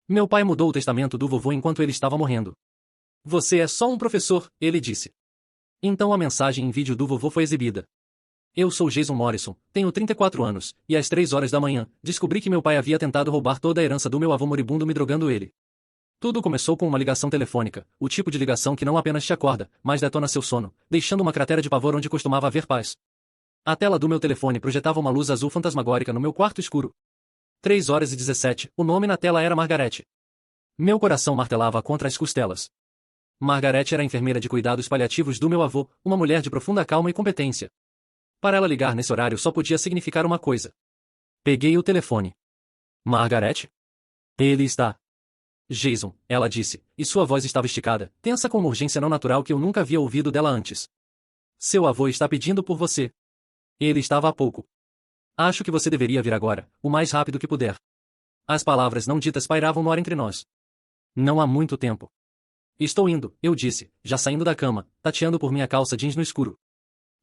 Meu pai mudou o testamento do vovô enquanto ele estava morrendo. Você é só um professor, ele disse. Então a mensagem em vídeo do vovô foi exibida. Eu sou Jason Morrison, tenho 34 anos, e às 3 horas da manhã, descobri que meu pai havia tentado roubar toda a herança do meu avô moribundo me drogando ele. Tudo começou com uma ligação telefônica, o tipo de ligação que não apenas te acorda, mas detona seu sono, deixando uma cratera de pavor onde costumava haver paz. A tela do meu telefone projetava uma luz azul fantasmagórica no meu quarto escuro. 3 horas e 17, o nome na tela era Margarete. Meu coração martelava contra as costelas. Margarete era a enfermeira de cuidados paliativos do meu avô, uma mulher de profunda calma e competência. Para ela ligar nesse horário só podia significar uma coisa. Peguei o telefone. Margarete? Ele está. Jason, ela disse, e sua voz estava esticada, tensa com uma urgência não natural que eu nunca havia ouvido dela antes. Seu avô está pedindo por você. Ele estava há pouco. Acho que você deveria vir agora, o mais rápido que puder. As palavras não ditas pairavam no ar entre nós. Não há muito tempo. Estou indo, eu disse, já saindo da cama, tateando por minha calça jeans no escuro.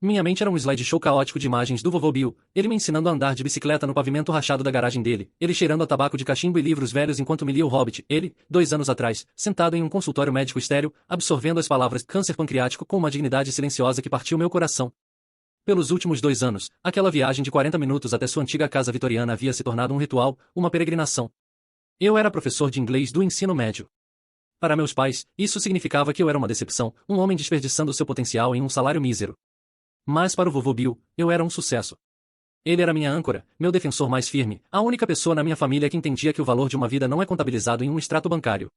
Minha mente era um slideshow caótico de imagens do vovô Bill, ele me ensinando a andar de bicicleta no pavimento rachado da garagem dele, ele cheirando a tabaco de cachimbo e livros velhos enquanto me lia O Hobbit, ele, 2 anos atrás, sentado em um consultório médico estéril, absorvendo as palavras câncer pancreático com uma dignidade silenciosa que partiu meu coração. Pelos últimos 2 anos, aquela viagem de 40 minutos até sua antiga casa vitoriana havia se tornado um ritual, uma peregrinação. Eu era professor de inglês do ensino médio. Para meus pais, isso significava que eu era uma decepção, um homem desperdiçando seu potencial em um salário mísero. Mas para o vovô Bill, eu era um sucesso. Ele era minha âncora, meu defensor mais firme, a única pessoa na minha família que entendia que o valor de uma vida não é contabilizado em um extrato bancário.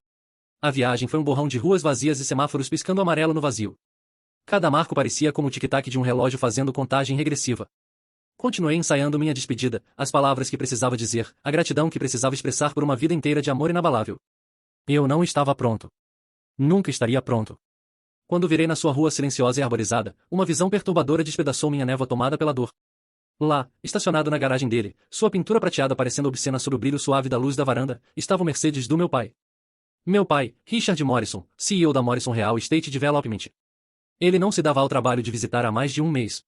A viagem foi um borrão de ruas vazias e semáforos piscando amarelo no vazio. Cada marco parecia como o tic-tac de um relógio fazendo contagem regressiva. Continuei ensaiando minha despedida, as palavras que precisava dizer, a gratidão que precisava expressar por uma vida inteira de amor inabalável. Eu não estava pronto. Nunca estaria pronto. Quando virei na sua rua silenciosa e arborizada, uma visão perturbadora despedaçou minha névoa tomada pela dor. Lá, estacionado na garagem dele, sua pintura prateada parecendo obscena sob o brilho suave da luz da varanda, estava o Mercedes do meu pai. Meu pai, Richard Morrison, CEO da Morrison Real Estate Development. Ele não se dava ao trabalho de visitar há mais de um mês.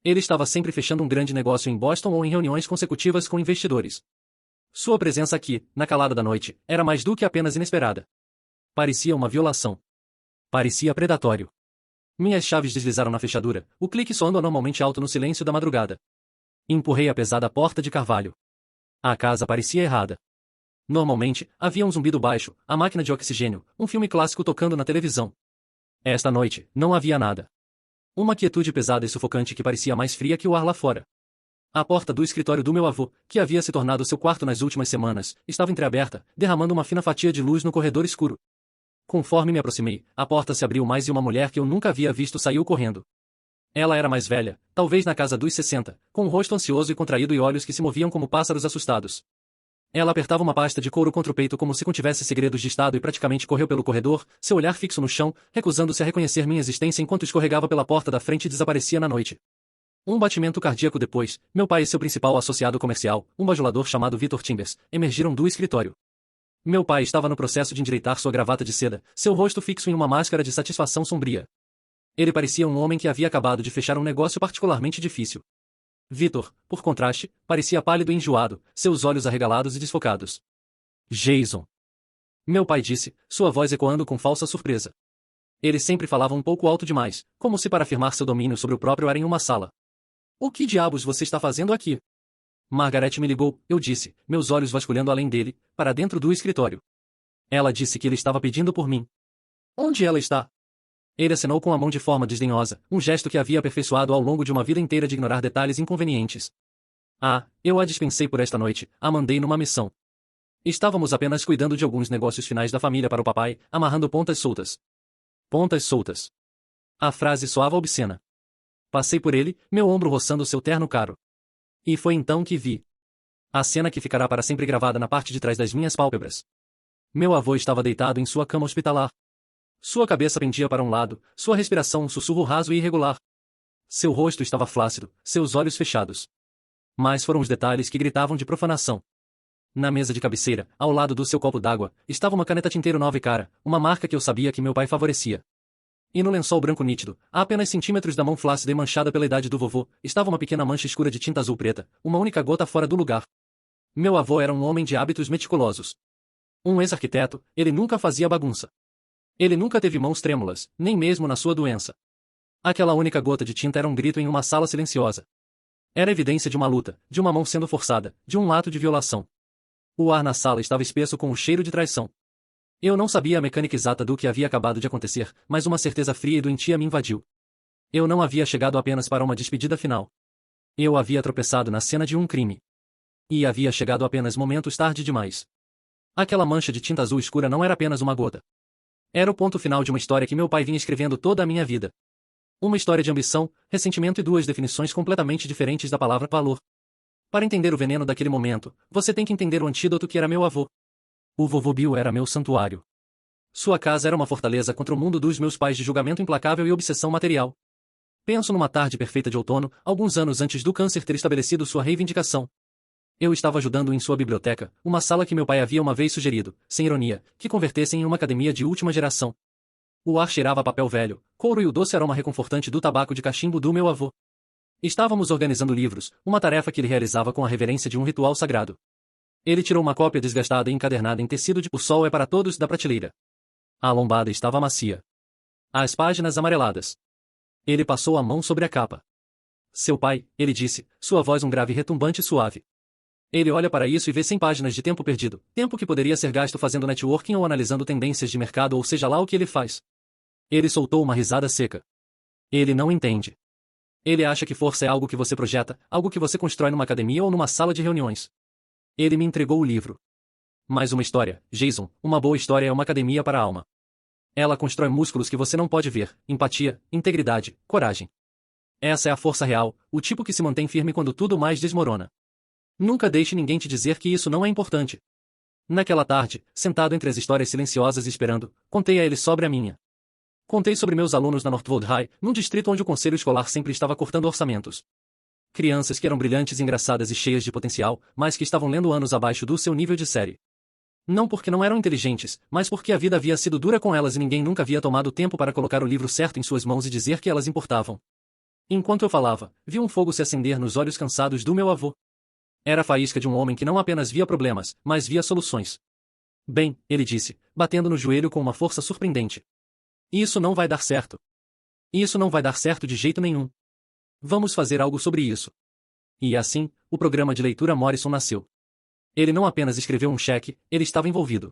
Ele estava sempre fechando um grande negócio em Boston ou em reuniões consecutivas com investidores. Sua presença aqui, na calada da noite, era mais do que apenas inesperada. Parecia uma violação. Parecia predatório. Minhas chaves deslizaram na fechadura, o clique soando anormalmente alto no silêncio da madrugada. Empurrei a pesada porta de carvalho. A casa parecia errada. Normalmente, havia um zumbido baixo, a máquina de oxigênio, um filme clássico tocando na televisão. Esta noite, não havia nada. Uma quietude pesada e sufocante que parecia mais fria que o ar lá fora. A porta do escritório do meu avô, que havia se tornado seu quarto nas últimas semanas, estava entreaberta, derramando uma fina fatia de luz no corredor escuro. Conforme me aproximei, a porta se abriu mais e uma mulher que eu nunca havia visto saiu correndo. Ela era mais velha, talvez na casa dos 60, com um rosto ansioso e contraído e olhos que se moviam como pássaros assustados. Ela apertava uma pasta de couro contra o peito como se contivesse segredos de estado e praticamente correu pelo corredor, seu olhar fixo no chão, recusando-se a reconhecer minha existência enquanto escorregava pela porta da frente e desaparecia na noite. Um batimento cardíaco depois, meu pai e seu principal associado comercial, um bajulador chamado Victor Timbers, emergiram do escritório. Meu pai estava no processo de endireitar sua gravata de seda, seu rosto fixo em uma máscara de satisfação sombria. Ele parecia um homem que havia acabado de fechar um negócio particularmente difícil. Victor, por contraste, parecia pálido e enjoado, seus olhos arregalados e desfocados. Jason. Meu pai disse, sua voz ecoando com falsa surpresa. Ele sempre falava um pouco alto demais, como se para afirmar seu domínio sobre o próprio ar em uma sala. O que diabos você está fazendo aqui? Margarete me ligou, eu disse, meus olhos vasculhando além dele, para dentro do escritório. Ela disse que ele estava pedindo por mim. Onde ela está? Ele acenou com a mão de forma desdenhosa, um gesto que havia aperfeiçoado ao longo de uma vida inteira de ignorar detalhes inconvenientes. Ah, eu a dispensei por esta noite, a mandei numa missão. Estávamos apenas cuidando de alguns negócios finais da família para o papai, amarrando pontas soltas. Pontas soltas. A frase soava obscena. Passei por ele, meu ombro roçando seu terno caro. E foi então que vi. A cena que ficará para sempre gravada na parte de trás das minhas pálpebras. Meu avô estava deitado em sua cama hospitalar. Sua cabeça pendia para um lado, sua respiração um sussurro raso e irregular. Seu rosto estava flácido, seus olhos fechados. Mas foram os detalhes que gritavam de profanação. Na mesa de cabeceira, ao lado do seu copo d'água, estava uma caneta tinteiro nova e cara, uma marca que eu sabia que meu pai favorecia. E no lençol branco nítido, a apenas centímetros da mão flácida e manchada pela idade do vovô, estava uma pequena mancha escura de tinta azul preta, uma única gota fora do lugar. Meu avô era um homem de hábitos meticulosos. Um ex-arquiteto, ele nunca fazia bagunça. Ele nunca teve mãos trêmulas, nem mesmo na sua doença. Aquela única gota de tinta era um grito em uma sala silenciosa. Era evidência de uma luta, de uma mão sendo forçada, de um ato de violação. O ar na sala estava espesso com o cheiro de traição. Eu não sabia a mecânica exata do que havia acabado de acontecer, mas uma certeza fria e doentia me invadiu. Eu não havia chegado apenas para uma despedida final. Eu havia tropeçado na cena de um crime. E havia chegado apenas momentos tarde demais. Aquela mancha de tinta azul escura não era apenas uma gota. Era o ponto final de uma história que meu pai vinha escrevendo toda a minha vida. Uma história de ambição, ressentimento e duas definições completamente diferentes da palavra valor. Para entender o veneno daquele momento, você tem que entender o antídoto que era meu avô. O vovô Bill era meu santuário. Sua casa era uma fortaleza contra o mundo dos meus pais de julgamento implacável e obsessão material. Penso numa tarde perfeita de outono, alguns anos antes do câncer ter estabelecido sua reivindicação. Eu estava ajudando em sua biblioteca, uma sala que meu pai havia uma vez sugerido, sem ironia, que convertessem em uma academia de última geração. O ar cheirava a papel velho, couro e o doce aroma reconfortante do tabaco de cachimbo do meu avô. Estávamos organizando livros, uma tarefa que ele realizava com a reverência de um ritual sagrado. Ele tirou uma cópia desgastada e encadernada em tecido de O Sol é para Todos da prateleira. A lombada estava macia. As páginas amareladas. Ele passou a mão sobre a capa. Seu pai, ele disse, sua voz um grave retumbante e suave. Ele olha para isso e vê 100 páginas de tempo perdido, tempo que poderia ser gasto fazendo networking ou analisando tendências de mercado ou seja lá o que ele faz. Ele soltou uma risada seca. Ele não entende. Ele acha que força é algo que você projeta, algo que você constrói numa academia ou numa sala de reuniões. Ele me entregou o livro. Mas uma história, Jason, uma boa história é uma academia para a alma. Ela constrói músculos que você não pode ver, empatia, integridade, coragem. Essa é a força real, o tipo que se mantém firme quando tudo mais desmorona. Nunca deixe ninguém te dizer que isso não é importante. Naquela tarde, sentado entre as histórias silenciosas e esperando, contei a ele sobre a minha. Contei sobre meus alunos na Northwood High, num distrito onde o conselho escolar sempre estava cortando orçamentos. Crianças que eram brilhantes, engraçadas e cheias de potencial, mas que estavam lendo anos abaixo do seu nível de série. Não porque não eram inteligentes, mas porque a vida havia sido dura com elas e ninguém nunca havia tomado tempo para colocar o livro certo em suas mãos e dizer que elas importavam. Enquanto eu falava, vi um fogo se acender nos olhos cansados do meu avô. Era a faísca de um homem que não apenas via problemas, mas via soluções. Bem, ele disse, batendo no joelho com uma força surpreendente. Isso não vai dar certo. Isso não vai dar certo de jeito nenhum. Vamos fazer algo sobre isso. E assim, o programa de leitura Morrison nasceu. Ele não apenas escreveu um cheque, ele estava envolvido.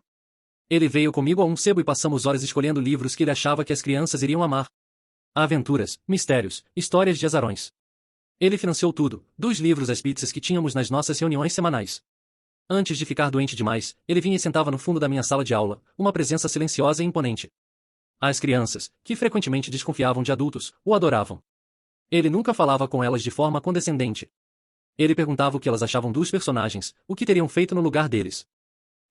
Ele veio comigo a um sebo e passamos horas escolhendo livros que ele achava que as crianças iriam amar. Aventuras, mistérios, histórias de azarões. Ele financiou tudo, dos livros às pizzas que tínhamos nas nossas reuniões semanais. Antes de ficar doente demais, ele vinha e sentava no fundo da minha sala de aula, uma presença silenciosa e imponente. As crianças, que frequentemente desconfiavam de adultos, o adoravam. Ele nunca falava com elas de forma condescendente. Ele perguntava o que elas achavam dos personagens, o que teriam feito no lugar deles.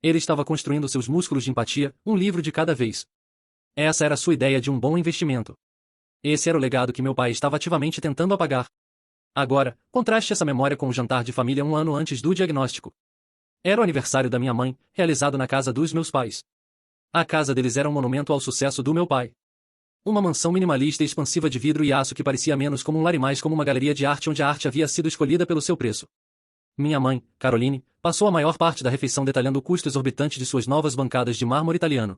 Ele estava construindo seus músculos de empatia, um livro de cada vez. Essa era sua ideia de um bom investimento. Esse era o legado que meu pai estava ativamente tentando apagar. Agora, contraste essa memória com o jantar de família um ano antes do diagnóstico. Era o aniversário da minha mãe, realizado na casa dos meus pais. A casa deles era um monumento ao sucesso do meu pai. Uma mansão minimalista e expansiva de vidro e aço que parecia menos como um lar e mais como uma galeria de arte onde a arte havia sido escolhida pelo seu preço. Minha mãe, Caroline, passou a maior parte da refeição detalhando o custo exorbitante de suas novas bancadas de mármore italiano.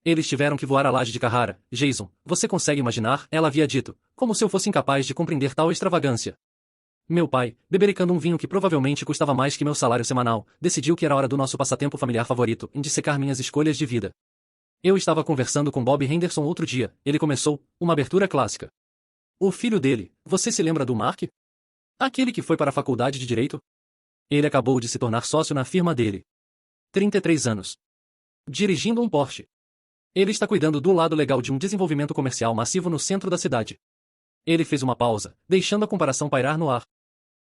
Eles tiveram que voar a laje de Carrara. Jason, você consegue imaginar? Ela havia dito, como se eu fosse incapaz de compreender tal extravagância. Meu pai, bebericando um vinho que provavelmente custava mais que meu salário semanal, decidiu que era hora do nosso passatempo familiar favorito, em dissecar minhas escolhas de vida. Eu estava conversando com Bob Henderson outro dia, ele começou, uma abertura clássica. O filho dele, você se lembra do Mark? Aquele que foi para a faculdade de Direito? Ele acabou de se tornar sócio na firma dele. 33 anos. Dirigindo um Porsche. Ele está cuidando do lado legal de um desenvolvimento comercial massivo no centro da cidade. Ele fez uma pausa, deixando a comparação pairar no ar.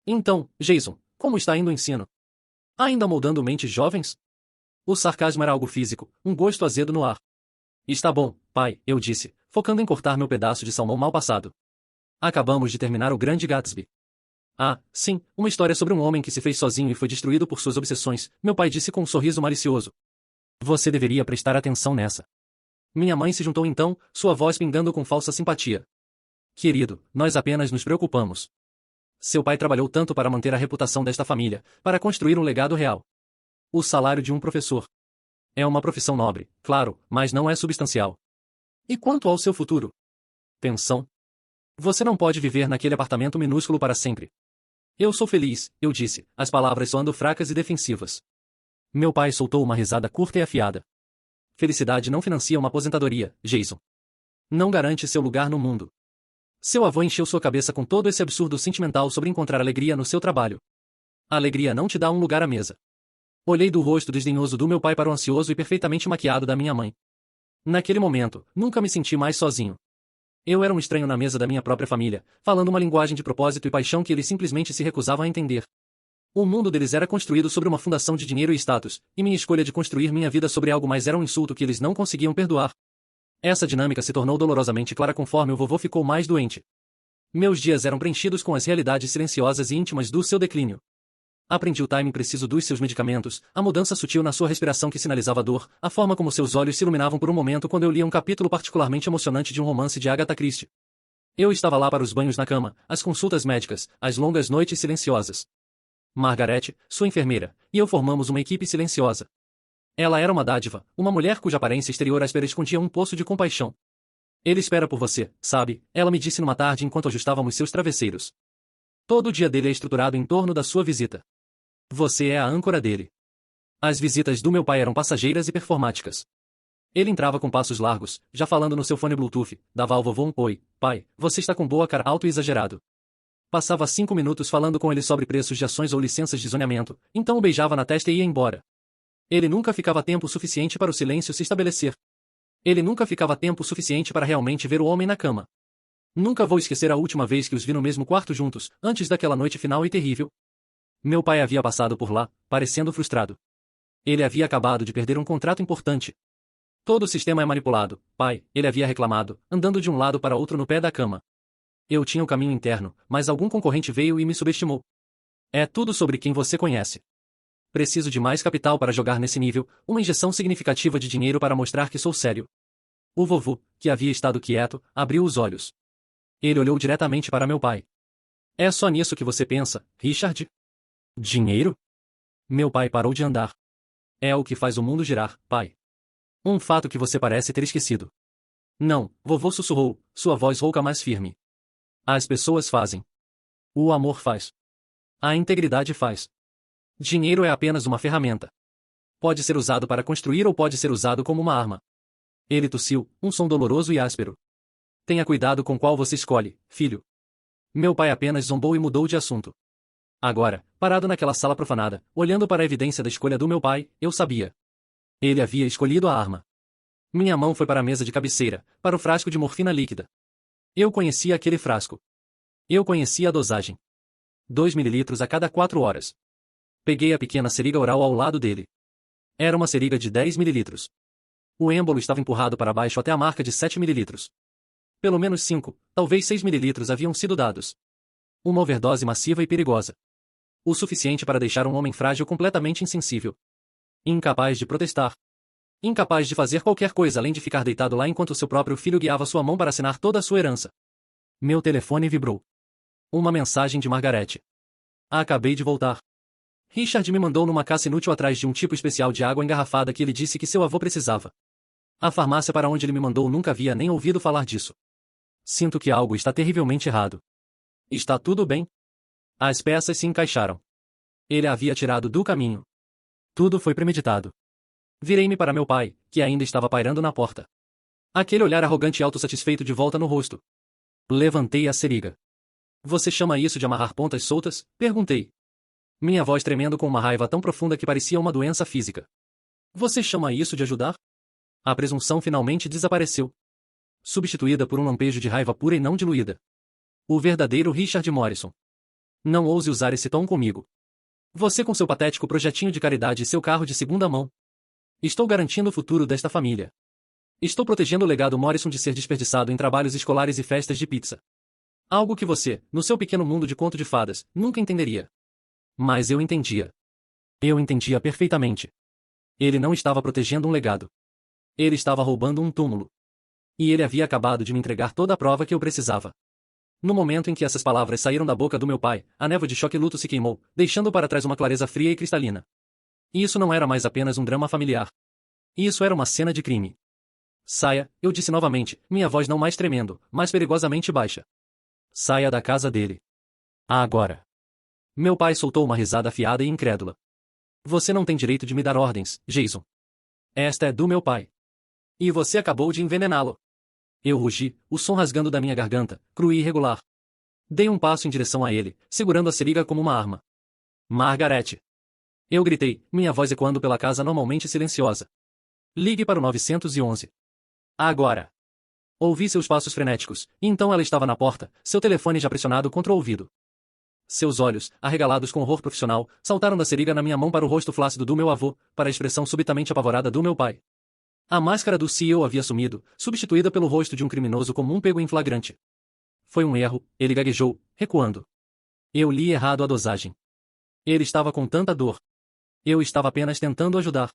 Então, Jason, como está indo o ensino? Ainda moldando mentes jovens? O sarcasmo era algo físico, um gosto azedo no ar. Está bom, pai, eu disse, focando em cortar meu pedaço de salmão mal passado. Acabamos de terminar O Grande Gatsby. Ah, sim, uma história sobre um homem que se fez sozinho e foi destruído por suas obsessões, meu pai disse com um sorriso malicioso. Você deveria prestar atenção nessa. Minha mãe se juntou então, sua voz pingando com falsa simpatia. Querido, nós apenas nos preocupamos. Seu pai trabalhou tanto para manter a reputação desta família, para construir um legado real. O salário de um professor. É uma profissão nobre, claro, mas não é substancial. E quanto ao seu futuro? Pensão? Você não pode viver naquele apartamento minúsculo para sempre. Eu sou feliz, eu disse, as palavras soando fracas e defensivas. Meu pai soltou uma risada curta e afiada. Felicidade não financia uma aposentadoria, Jason. Não garante seu lugar no mundo. Seu avô encheu sua cabeça com todo esse absurdo sentimental sobre encontrar alegria no seu trabalho. A alegria não te dá um lugar à mesa. Olhei do rosto desdenhoso do meu pai para o ansioso e perfeitamente maquiado da minha mãe. Naquele momento, nunca me senti mais sozinho. Eu era um estranho na mesa da minha própria família, falando uma linguagem de propósito e paixão que eles simplesmente se recusavam a entender. O mundo deles era construído sobre uma fundação de dinheiro e status, e minha escolha de construir minha vida sobre algo mais era um insulto que eles não conseguiam perdoar. Essa dinâmica se tornou dolorosamente clara conforme o vovô ficou mais doente. Meus dias eram preenchidos com as realidades silenciosas e íntimas do seu declínio. Aprendi o timing preciso dos seus medicamentos, a mudança sutil na sua respiração que sinalizava dor, a forma como seus olhos se iluminavam por um momento quando eu lia um capítulo particularmente emocionante de um romance de Agatha Christie. Eu estava lá para os banhos na cama, as consultas médicas, as longas noites silenciosas. Margaret, sua enfermeira, e eu formamos uma equipe silenciosa. Ela era uma dádiva, uma mulher cuja aparência exterior áspera escondia um poço de compaixão. Ele espera por você, sabe, ela me disse numa tarde enquanto ajustávamos seus travesseiros. Todo o dia dele é estruturado em torno da sua visita. Você é a âncora dele. As visitas do meu pai eram passageiras e performáticas. Ele entrava com passos largos, já falando no seu fone Bluetooth, dava ao vovô um oi, pai, você está com boa cara alto e exagerado. Passava 5 minutos falando com ele sobre preços de ações ou licenças de zoneamento, então o beijava na testa e ia embora. Ele nunca ficava tempo suficiente para o silêncio se estabelecer. Ele nunca ficava tempo suficiente para realmente ver o homem na cama. Nunca vou esquecer a última vez que os vi no mesmo quarto juntos, antes daquela noite final e terrível. Meu pai havia passado por lá, parecendo frustrado. Ele havia acabado de perder um contrato importante. Todo o sistema é manipulado, pai, ele havia reclamado, andando de um lado para outro no pé da cama. Eu tinha o caminho interno, mas algum concorrente veio e me subestimou. É tudo sobre quem você conhece. Preciso de mais capital para jogar nesse nível, uma injeção significativa de dinheiro para mostrar que sou sério. O vovô, que havia estado quieto, abriu os olhos. Ele olhou diretamente para meu pai. É só nisso que você pensa, Richard? Dinheiro? Meu pai parou de andar. É o que faz o mundo girar, pai. Um fato que você parece ter esquecido. Não, vovô sussurrou, sua voz rouca mais firme. As pessoas fazem. O amor faz. A integridade faz. Dinheiro é apenas uma ferramenta. Pode ser usado para construir ou pode ser usado como uma arma. Ele tossiu, um som doloroso e áspero. Tenha cuidado com qual você escolhe, filho. Meu pai apenas zombou e mudou de assunto. Agora, parado naquela sala profanada, olhando para a evidência da escolha do meu pai, eu sabia. Ele havia escolhido a arma. Minha mão foi para a mesa de cabeceira, para o frasco de morfina líquida. Eu conhecia aquele frasco. Eu conhecia a dosagem. 2 mililitros a cada 4 horas. Peguei a pequena seringa oral ao lado dele. Era uma seringa de 10 mililitros. O êmbolo estava empurrado para baixo até a marca de 7 mililitros. Pelo menos 5, talvez 6 mililitros haviam sido dados. Uma overdose massiva e perigosa. O suficiente para deixar um homem frágil completamente insensível. Incapaz de protestar. Incapaz de fazer qualquer coisa além de ficar deitado lá enquanto seu próprio filho guiava sua mão para assinar toda a sua herança. Meu telefone vibrou. Uma mensagem de Margaret. Acabei de voltar. Richard me mandou numa caça inútil atrás de um tipo especial de água engarrafada que ele disse que seu avô precisava. A farmácia para onde ele me mandou nunca havia nem ouvido falar disso. Sinto que algo está terrivelmente errado. Está tudo bem? As peças se encaixaram. Ele a havia tirado do caminho. Tudo foi premeditado. Virei-me para meu pai, que ainda estava pairando na porta. Aquele olhar arrogante e autossatisfeito de volta no rosto. Levantei a seringa. Você chama isso de amarrar pontas soltas? Perguntei. Minha voz tremendo com uma raiva tão profunda que parecia uma doença física. Você chama isso de ajudar? A presunção finalmente desapareceu. Substituída por um lampejo de raiva pura e não diluída. O verdadeiro Richard Morrison. Não ouse usar esse tom comigo. Você com seu patético projetinho de caridade e seu carro de segunda mão. Estou garantindo o futuro desta família. Estou protegendo o legado Morrison de ser desperdiçado em trabalhos escolares e festas de pizza. Algo que você, no seu pequeno mundo de conto de fadas, nunca entenderia. Mas eu entendia. Eu entendia perfeitamente. Ele não estava protegendo um legado. Ele estava roubando um túmulo. E ele havia acabado de me entregar toda a prova que eu precisava. No momento em que essas palavras saíram da boca do meu pai, a névoa de choque e luto se queimou, deixando para trás uma clareza fria e cristalina. E isso não era mais apenas um drama familiar. Isso era uma cena de crime. Saia, eu disse novamente, minha voz não mais tremendo, mas perigosamente baixa. Saia da casa dele. Agora. Meu pai soltou uma risada afiada e incrédula. Você não tem direito de me dar ordens, Jason. Esta é do meu pai. E você acabou de envenená-lo. Eu rugi, o som rasgando da minha garganta, cru e irregular. Dei um passo em direção a ele, segurando a seringa como uma arma. Margaret. Eu gritei, minha voz ecoando pela casa normalmente silenciosa. Ligue para o 911. Agora. Ouvi seus passos frenéticos, e então ela estava na porta, seu telefone já pressionado contra o ouvido. Seus olhos, arregalados com horror profissional, saltaram da seringa na minha mão para o rosto flácido do meu avô, para a expressão subitamente apavorada do meu pai. A máscara do CEO havia sumido, substituída pelo rosto de um criminoso comum pego em flagrante. Foi um erro, ele gaguejou, recuando. Eu li errado a dosagem. Ele estava com tanta dor. Eu estava apenas tentando ajudar.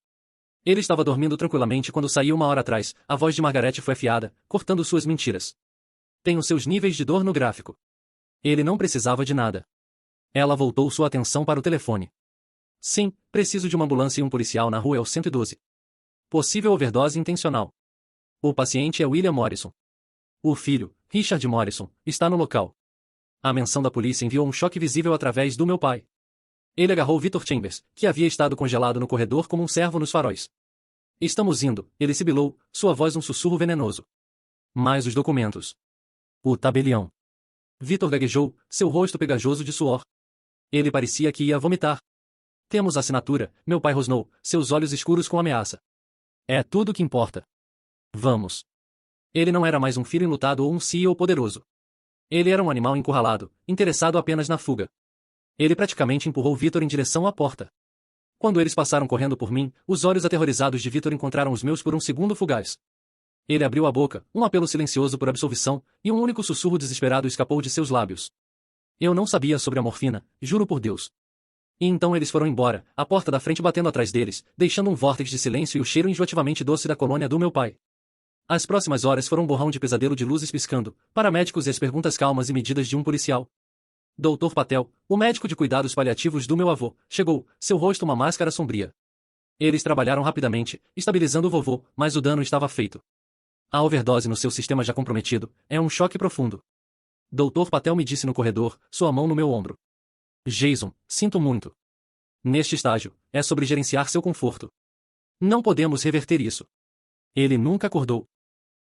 Ele estava dormindo tranquilamente quando saí uma hora atrás, a voz de Margaret foi afiada, cortando suas mentiras. Tenho seus níveis de dor no gráfico. Ele não precisava de nada. Ela voltou sua atenção para o telefone. Sim, preciso de uma ambulância e um policial na rua é o 112. Possível overdose intencional. O paciente é William Morrison. O filho, Richard Morrison, está no local. A menção da polícia enviou um choque visível através do meu pai. Ele agarrou Victor Chambers, que havia estado congelado no corredor como um cervo nos faróis. Estamos indo, ele sibilou, sua voz um sussurro venenoso. Mais os documentos. O tabelião. Victor gaguejou, seu rosto pegajoso de suor. Ele parecia que ia vomitar. Temos a assinatura, meu pai rosnou, seus olhos escuros com ameaça. É tudo que importa. Vamos. Ele não era mais um filho enlutado ou um CEO poderoso. Ele era um animal encurralado, interessado apenas na fuga. Ele praticamente empurrou Victor em direção à porta. Quando eles passaram correndo por mim, os olhos aterrorizados de Victor encontraram os meus por um segundo fugaz. Ele abriu a boca, um apelo silencioso por absolvição, e um único sussurro desesperado escapou de seus lábios. Eu não sabia sobre a morfina, juro por Deus. E então eles foram embora, a porta da frente batendo atrás deles, deixando um vórtice de silêncio e o cheiro enjoativamente doce da colônia do meu pai. As próximas horas foram um borrão de pesadelo de luzes piscando, paramédicos e as perguntas calmas e medidas de um policial. Dr. Patel, o médico de cuidados paliativos do meu avô, chegou, seu rosto uma máscara sombria. Eles trabalharam rapidamente, estabilizando o vovô, mas o dano estava feito. A overdose no seu sistema já comprometido é um choque profundo. Dr. Patel me disse no corredor, sua mão no meu ombro. Jason, sinto muito. Neste estágio, é sobre gerenciar seu conforto. Não podemos reverter isso. Ele nunca acordou.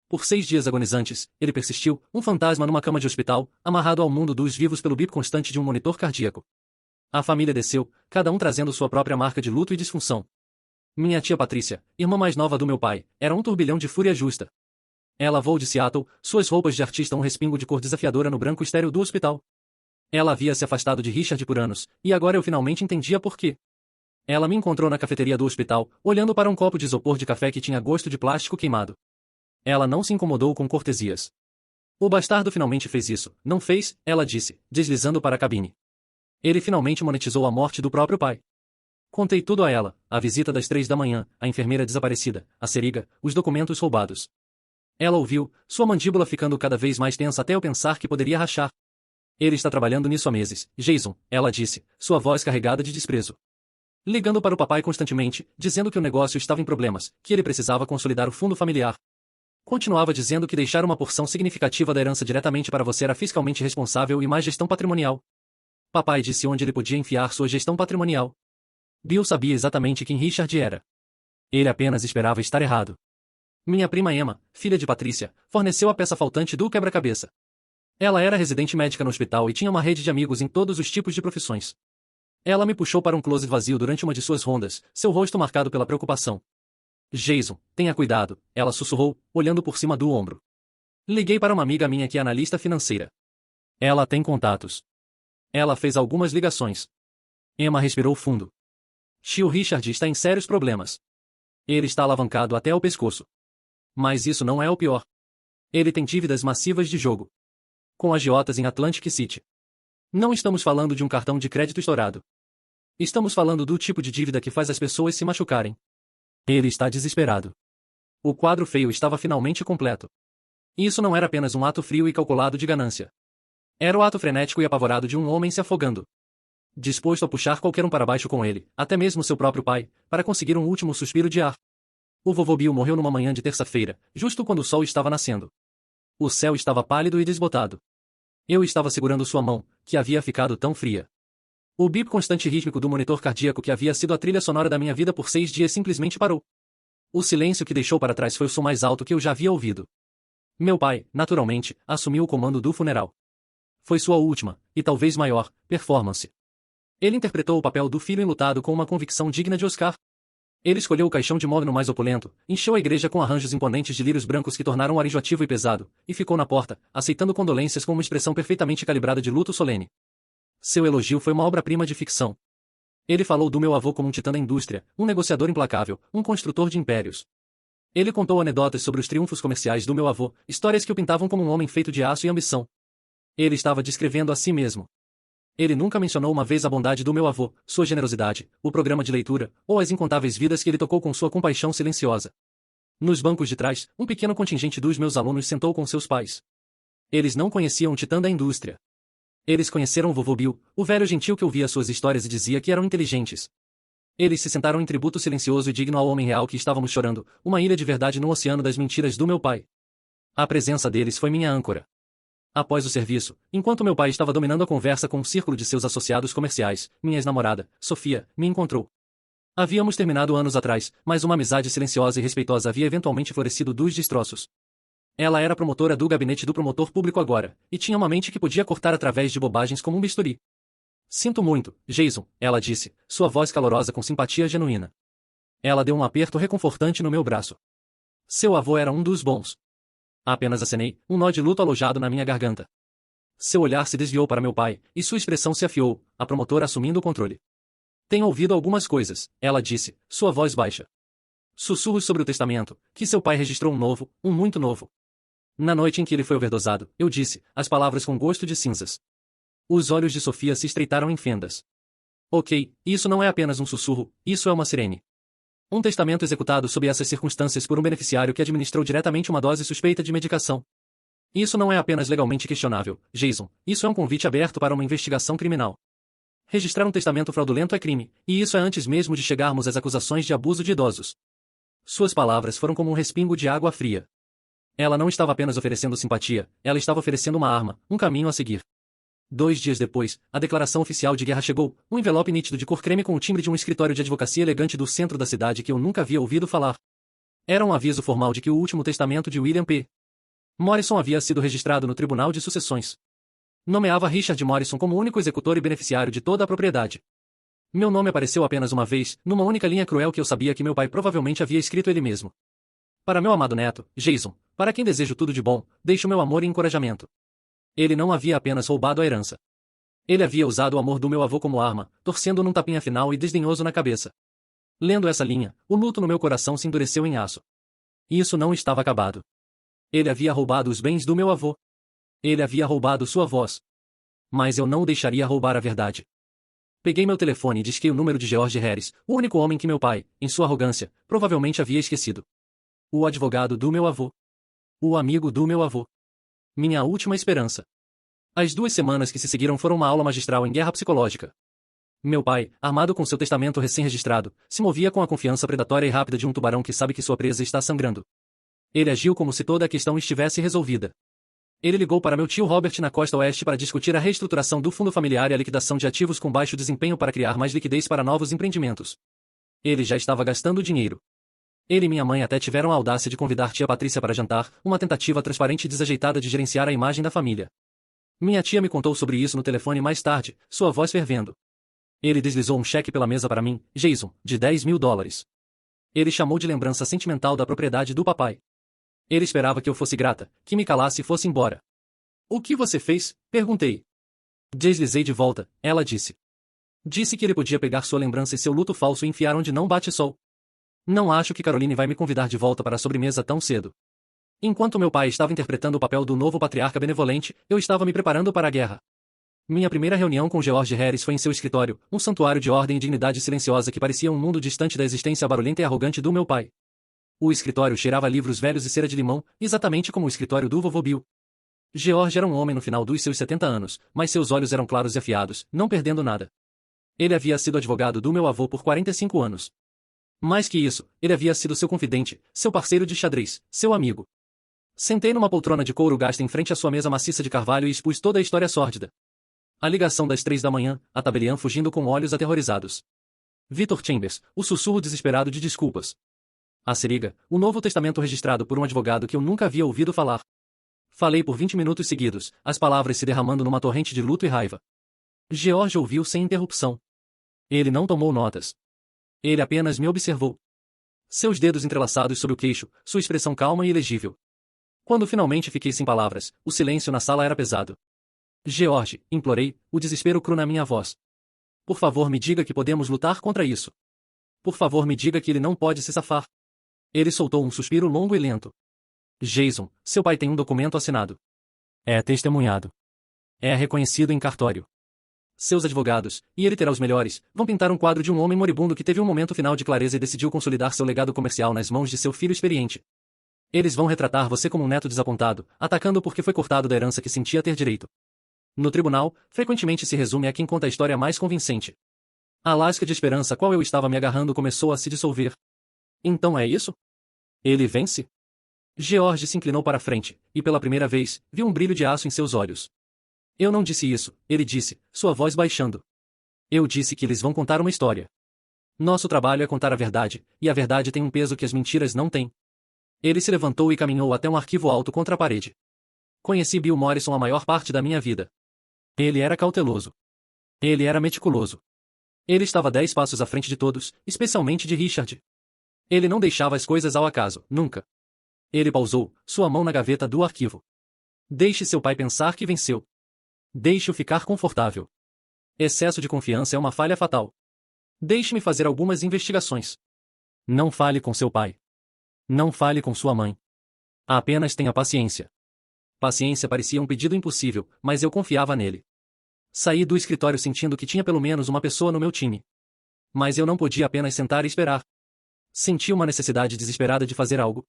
Por 6 dias agonizantes, ele persistiu, um fantasma numa cama de hospital, amarrado ao mundo dos vivos pelo bip constante de um monitor cardíaco. A família desceu, cada um trazendo sua própria marca de luto e disfunção. Minha tia Patrícia, irmã mais nova do meu pai, era um turbilhão de fúria justa. Ela voou de Seattle, suas roupas de artista um respingo de cor desafiadora no branco estéril do hospital. Ela havia se afastado de Richard por anos, e agora eu finalmente entendia por quê. Ela me encontrou na cafeteria do hospital, olhando para um copo de isopor de café que tinha gosto de plástico queimado. Ela não se incomodou com cortesias. O bastardo finalmente fez isso, não fez? Ela disse, deslizando para a cabine. Ele finalmente monetizou a morte do próprio pai. Contei tudo a ela, a visita das 3 da manhã, a enfermeira desaparecida, a seringa, os documentos roubados. Ela ouviu, sua mandíbula ficando cada vez mais tensa até eu pensar que poderia rachar. Ele está trabalhando nisso há meses, Jason, ela disse, sua voz carregada de desprezo. Ligando para o papai constantemente, dizendo que o negócio estava em problemas, que ele precisava consolidar o fundo familiar. Continuava dizendo que deixar uma porção significativa da herança diretamente para você era fiscalmente responsável e mais gestão patrimonial. Papai disse onde ele podia enfiar sua gestão patrimonial. Bill sabia exatamente quem Richard era. Ele apenas esperava estar errado. Minha prima Emma, filha de Patrícia, forneceu a peça faltante do quebra-cabeça. Ela era residente médica no hospital e tinha uma rede de amigos em todos os tipos de profissões. Ela me puxou para um closet vazio durante uma de suas rondas, seu rosto marcado pela preocupação. Jason, tenha cuidado, ela sussurrou, olhando por cima do ombro. Liguei para uma amiga minha que é analista financeira. Ela tem contatos. Ela fez algumas ligações. Emma respirou fundo. Tio Richard está em sérios problemas. Ele está alavancado até o pescoço. Mas isso não é o pior. Ele tem dívidas massivas de jogo. Com agiotas em Atlantic City. Não estamos falando de um cartão de crédito estourado. Estamos falando do tipo de dívida que faz as pessoas se machucarem. Ele está desesperado. O quadro feio estava finalmente completo. Isso não era apenas um ato frio e calculado de ganância. Era o ato frenético e apavorado de um homem se afogando. Disposto a puxar qualquer um para baixo com ele, até mesmo seu próprio pai, para conseguir um último suspiro de ar. O vovô Bill morreu numa manhã de terça-feira, justo quando o sol estava nascendo. O céu estava pálido e desbotado. Eu estava segurando sua mão, que havia ficado tão fria. O bip constante e rítmico do monitor cardíaco que havia sido a trilha sonora da minha vida por 6 dias simplesmente parou. O silêncio que deixou para trás foi o som mais alto que eu já havia ouvido. Meu pai, naturalmente, assumiu o comando do funeral. Foi sua última, e talvez maior, performance. Ele interpretou o papel do filho enlutado com uma convicção digna de Oscar. Ele escolheu o caixão de mogno mais opulento, encheu a igreja com arranjos imponentes de lírios brancos que tornaram o ar enjoativo e pesado, e ficou na porta, aceitando condolências com uma expressão perfeitamente calibrada de luto solene. Seu elogio foi uma obra-prima de ficção. Ele falou do meu avô como um titã da indústria, um negociador implacável, um construtor de impérios. Ele contou anedotas sobre os triunfos comerciais do meu avô, histórias que o pintavam como um homem feito de aço e ambição. Ele estava descrevendo a si mesmo. Ele nunca mencionou uma vez a bondade do meu avô, sua generosidade, o programa de leitura, ou as incontáveis vidas que ele tocou com sua compaixão silenciosa. Nos bancos de trás, um pequeno contingente dos meus alunos sentou com seus pais. Eles não conheciam o titã da indústria. Eles conheceram o vovô Bill, o velho gentil que ouvia suas histórias e dizia que eram inteligentes. Eles se sentaram em tributo silencioso e digno ao homem real que estávamos chorando, uma ilha de verdade no oceano das mentiras do meu pai. A presença deles foi minha âncora. Após o serviço, enquanto meu pai estava dominando a conversa com um círculo de seus associados comerciais, minha ex-namorada, Sofia, me encontrou. Havíamos terminado anos atrás, mas uma amizade silenciosa e respeitosa havia eventualmente florescido dos destroços. Ela era promotora do gabinete do promotor público agora, e tinha uma mente que podia cortar através de bobagens como um bisturi. Sinto muito, Jason, ela disse, sua voz calorosa com simpatia genuína. Ela deu um aperto reconfortante no meu braço. Seu avô era um dos bons. Apenas acenei, um nó de luto alojado na minha garganta. Seu olhar se desviou para meu pai, e sua expressão se afiou, a promotora assumindo o controle. Tenho ouvido algumas coisas, ela disse, sua voz baixa. Sussurros sobre o testamento, que seu pai registrou um novo, um muito novo. Na noite em que ele foi overdosado, eu disse, as palavras com gosto de cinzas. Os olhos de Sofia se estreitaram em fendas. Ok, isso não é apenas um sussurro, isso é uma sirene. Um testamento executado sob essas circunstâncias por um beneficiário que administrou diretamente uma dose suspeita de medicação. Isso não é apenas legalmente questionável, Jason, isso é um convite aberto para uma investigação criminal. Registrar um testamento fraudulento é crime, e isso é antes mesmo de chegarmos às acusações de abuso de idosos. Suas palavras foram como um respingo de água fria. Ela não estava apenas oferecendo simpatia, ela estava oferecendo uma arma, um caminho a seguir. 2 dias depois, a declaração oficial de guerra chegou, um envelope nítido de cor creme com o timbre de um escritório de advocacia elegante do centro da cidade que eu nunca havia ouvido falar. Era um aviso formal de que o último testamento de William P. Morrison havia sido registrado no Tribunal de Sucessões. Nomeava Richard Morrison como único executor e beneficiário de toda a propriedade. Meu nome apareceu apenas uma vez, numa única linha cruel que eu sabia que meu pai provavelmente havia escrito ele mesmo. Para meu amado neto, Jason, para quem desejo tudo de bom, deixo meu amor e encorajamento. Ele não havia apenas roubado a herança. Ele havia usado o amor do meu avô como arma, torcendo num tapinha final e desdenhoso na cabeça. Lendo essa linha, o luto no meu coração se endureceu em aço. Isso não estava acabado. Ele havia roubado os bens do meu avô. Ele havia roubado sua voz. Mas eu não o deixaria roubar a verdade. Peguei meu telefone e disquei o número de George Harris, o único homem que meu pai, em sua arrogância, provavelmente havia esquecido. O advogado do meu avô. O amigo do meu avô. Minha última esperança. As 2 semanas que se seguiram foram uma aula magistral em guerra psicológica. Meu pai, armado com seu testamento recém-registrado, se movia com a confiança predatória e rápida de um tubarão que sabe que sua presa está sangrando. Ele agiu como se toda a questão estivesse resolvida. Ele ligou para meu tio Robert na costa oeste para discutir a reestruturação do fundo familiar e a liquidação de ativos com baixo desempenho para criar mais liquidez para novos empreendimentos. Ele já estava gastando dinheiro. Ele e minha mãe até tiveram a audácia de convidar tia Patrícia para jantar, uma tentativa transparente e desajeitada de gerenciar a imagem da família. Minha tia me contou sobre isso no telefone mais tarde, sua voz fervendo. Ele deslizou um cheque pela mesa para mim, Jason, de $10.000. Ele chamou de lembrança sentimental da propriedade do papai. Ele esperava que eu fosse grata, que me calasse e fosse embora. O que você fez? Perguntei. Deslizei de volta, ela disse. Disse que ele podia pegar sua lembrança e seu luto falso e enfiar onde não bate sol. Não acho que Caroline vai me convidar de volta para a sobremesa tão cedo. Enquanto meu pai estava interpretando o papel do novo patriarca benevolente, eu estava me preparando para a guerra. Minha primeira reunião com George Harris foi em seu escritório, um santuário de ordem e dignidade silenciosa que parecia um mundo distante da existência barulhenta e arrogante do meu pai. O escritório cheirava a livros velhos e cera de limão, exatamente como o escritório do vovô Bill. George era um homem no final dos seus 70 anos, mas seus olhos eram claros e afiados, não perdendo nada. Ele havia sido advogado do meu avô por 45 anos. Mais que isso, ele havia sido seu confidente, seu parceiro de xadrez, seu amigo. Sentei numa poltrona de couro gasta em frente à sua mesa maciça de carvalho e expus toda a história sórdida. A ligação das 3 da manhã, a tabeliã fugindo com olhos aterrorizados. Victor Chambers, o sussurro desesperado de desculpas. A seringa, o Novo Testamento registrado por um advogado que eu nunca havia ouvido falar. Falei por 20 minutos seguidos, as palavras se derramando numa torrente de luto e raiva. George ouviu sem interrupção. Ele não tomou notas. Ele apenas me observou. Seus dedos entrelaçados sob o queixo, sua expressão calma e ilegível. Quando finalmente fiquei sem palavras, o silêncio na sala era pesado. George, implorei, o desespero cru na minha voz. Por favor, me diga que podemos lutar contra isso. Por favor, me diga que ele não pode se safar. Ele soltou um suspiro longo e lento. Jason, seu pai tem um documento assinado. É testemunhado. É reconhecido em cartório. Seus advogados, e ele terá os melhores, vão pintar um quadro de um homem moribundo que teve um momento final de clareza e decidiu consolidar seu legado comercial nas mãos de seu filho experiente. Eles vão retratar você como um neto desapontado, atacando porque foi cortado da herança que sentia ter direito. No tribunal, frequentemente se resume a quem conta a história mais convincente. A lasca de esperança a qual eu estava me agarrando começou a se dissolver. Então é isso? Ele vence? George se inclinou para a frente, e pela primeira vez, viu um brilho de aço em seus olhos. Eu não disse isso, ele disse, sua voz baixando. Eu disse que eles vão contar uma história. Nosso trabalho é contar a verdade, e a verdade tem um peso que as mentiras não têm. Ele se levantou e caminhou até um arquivo alto contra a parede. Conheci Bill Morrison a maior parte da minha vida. Ele era cauteloso. Ele era meticuloso. Ele estava 10 passos à frente de todos, especialmente de Richard. Ele não deixava as coisas ao acaso, nunca. Ele pausou, sua mão na gaveta do arquivo. Deixe seu pai pensar que venceu. Deixe-o ficar confortável. Excesso de confiança é uma falha fatal. Deixe-me fazer algumas investigações. Não fale com seu pai. Não fale com sua mãe. Apenas tenha paciência. Paciência parecia um pedido impossível, mas eu confiava nele. Saí do escritório sentindo que tinha pelo menos uma pessoa no meu time. Mas eu não podia apenas sentar e esperar. Senti uma necessidade desesperada de fazer algo.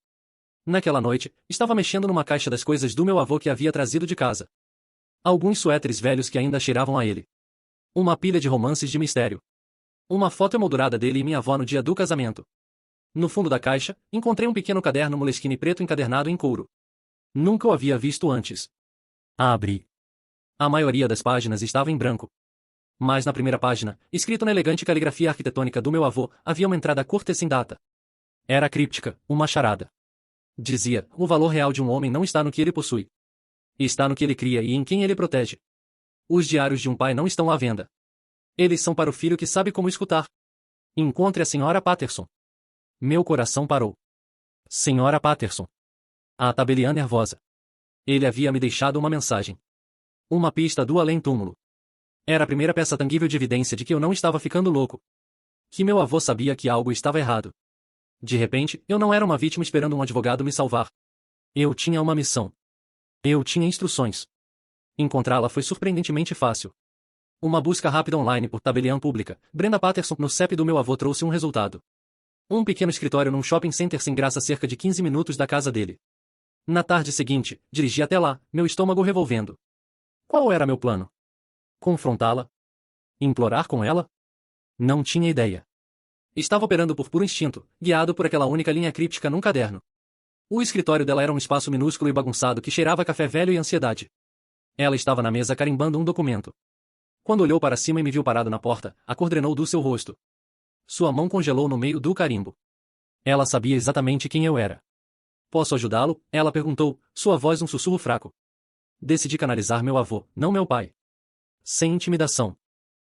Naquela noite, estava mexendo numa caixa das coisas do meu avô que havia trazido de casa. Alguns suéteres velhos que ainda cheiravam a ele. Uma pilha de romances de mistério. Uma foto emoldurada dele e minha avó no dia do casamento. No fundo da caixa, encontrei um pequeno caderno Moleskine preto encadernado em couro. Nunca o havia visto antes. Abri. A maioria das páginas estava em branco. Mas na primeira página, escrito na elegante caligrafia arquitetônica do meu avô, havia uma entrada curta e sem data. Era críptica, uma charada. Dizia, o valor real de um homem não está no que ele possui. Está no que ele cria e em quem ele protege. Os diários de um pai não estão à venda. Eles são para o filho que sabe como escutar. Encontre a Sra. Patterson. Meu coração parou. Sra. Patterson. A tabeliã nervosa. Ele havia me deixado uma mensagem. Uma pista do além-túmulo. Era a primeira peça tangível de evidência de que eu não estava ficando louco. Que meu avô sabia que algo estava errado. De repente, eu não era uma vítima esperando um advogado me salvar. Eu tinha uma missão. Eu tinha instruções. Encontrá-la foi surpreendentemente fácil. Uma busca rápida online por tabeliã pública, Brenda Patterson no CEP do meu avô trouxe um resultado. Um pequeno escritório num shopping center sem graça a cerca de 15 minutos da casa dele. Na tarde seguinte, dirigi até lá, meu estômago revolvendo. Qual era meu plano? Confrontá-la? Implorar com ela? Não tinha ideia. Estava operando por puro instinto, guiado por aquela única linha críptica num caderno. O escritório dela era um espaço minúsculo e bagunçado que cheirava a café velho e ansiedade. Ela estava na mesa carimbando um documento. Quando olhou para cima e me viu parado na porta, a cor drenou do seu rosto. Sua mão congelou no meio do carimbo. Ela sabia exatamente quem eu era. Posso ajudá-lo? Ela perguntou, sua voz um sussurro fraco. Decidi canalizar meu avô, não meu pai. Sem intimidação.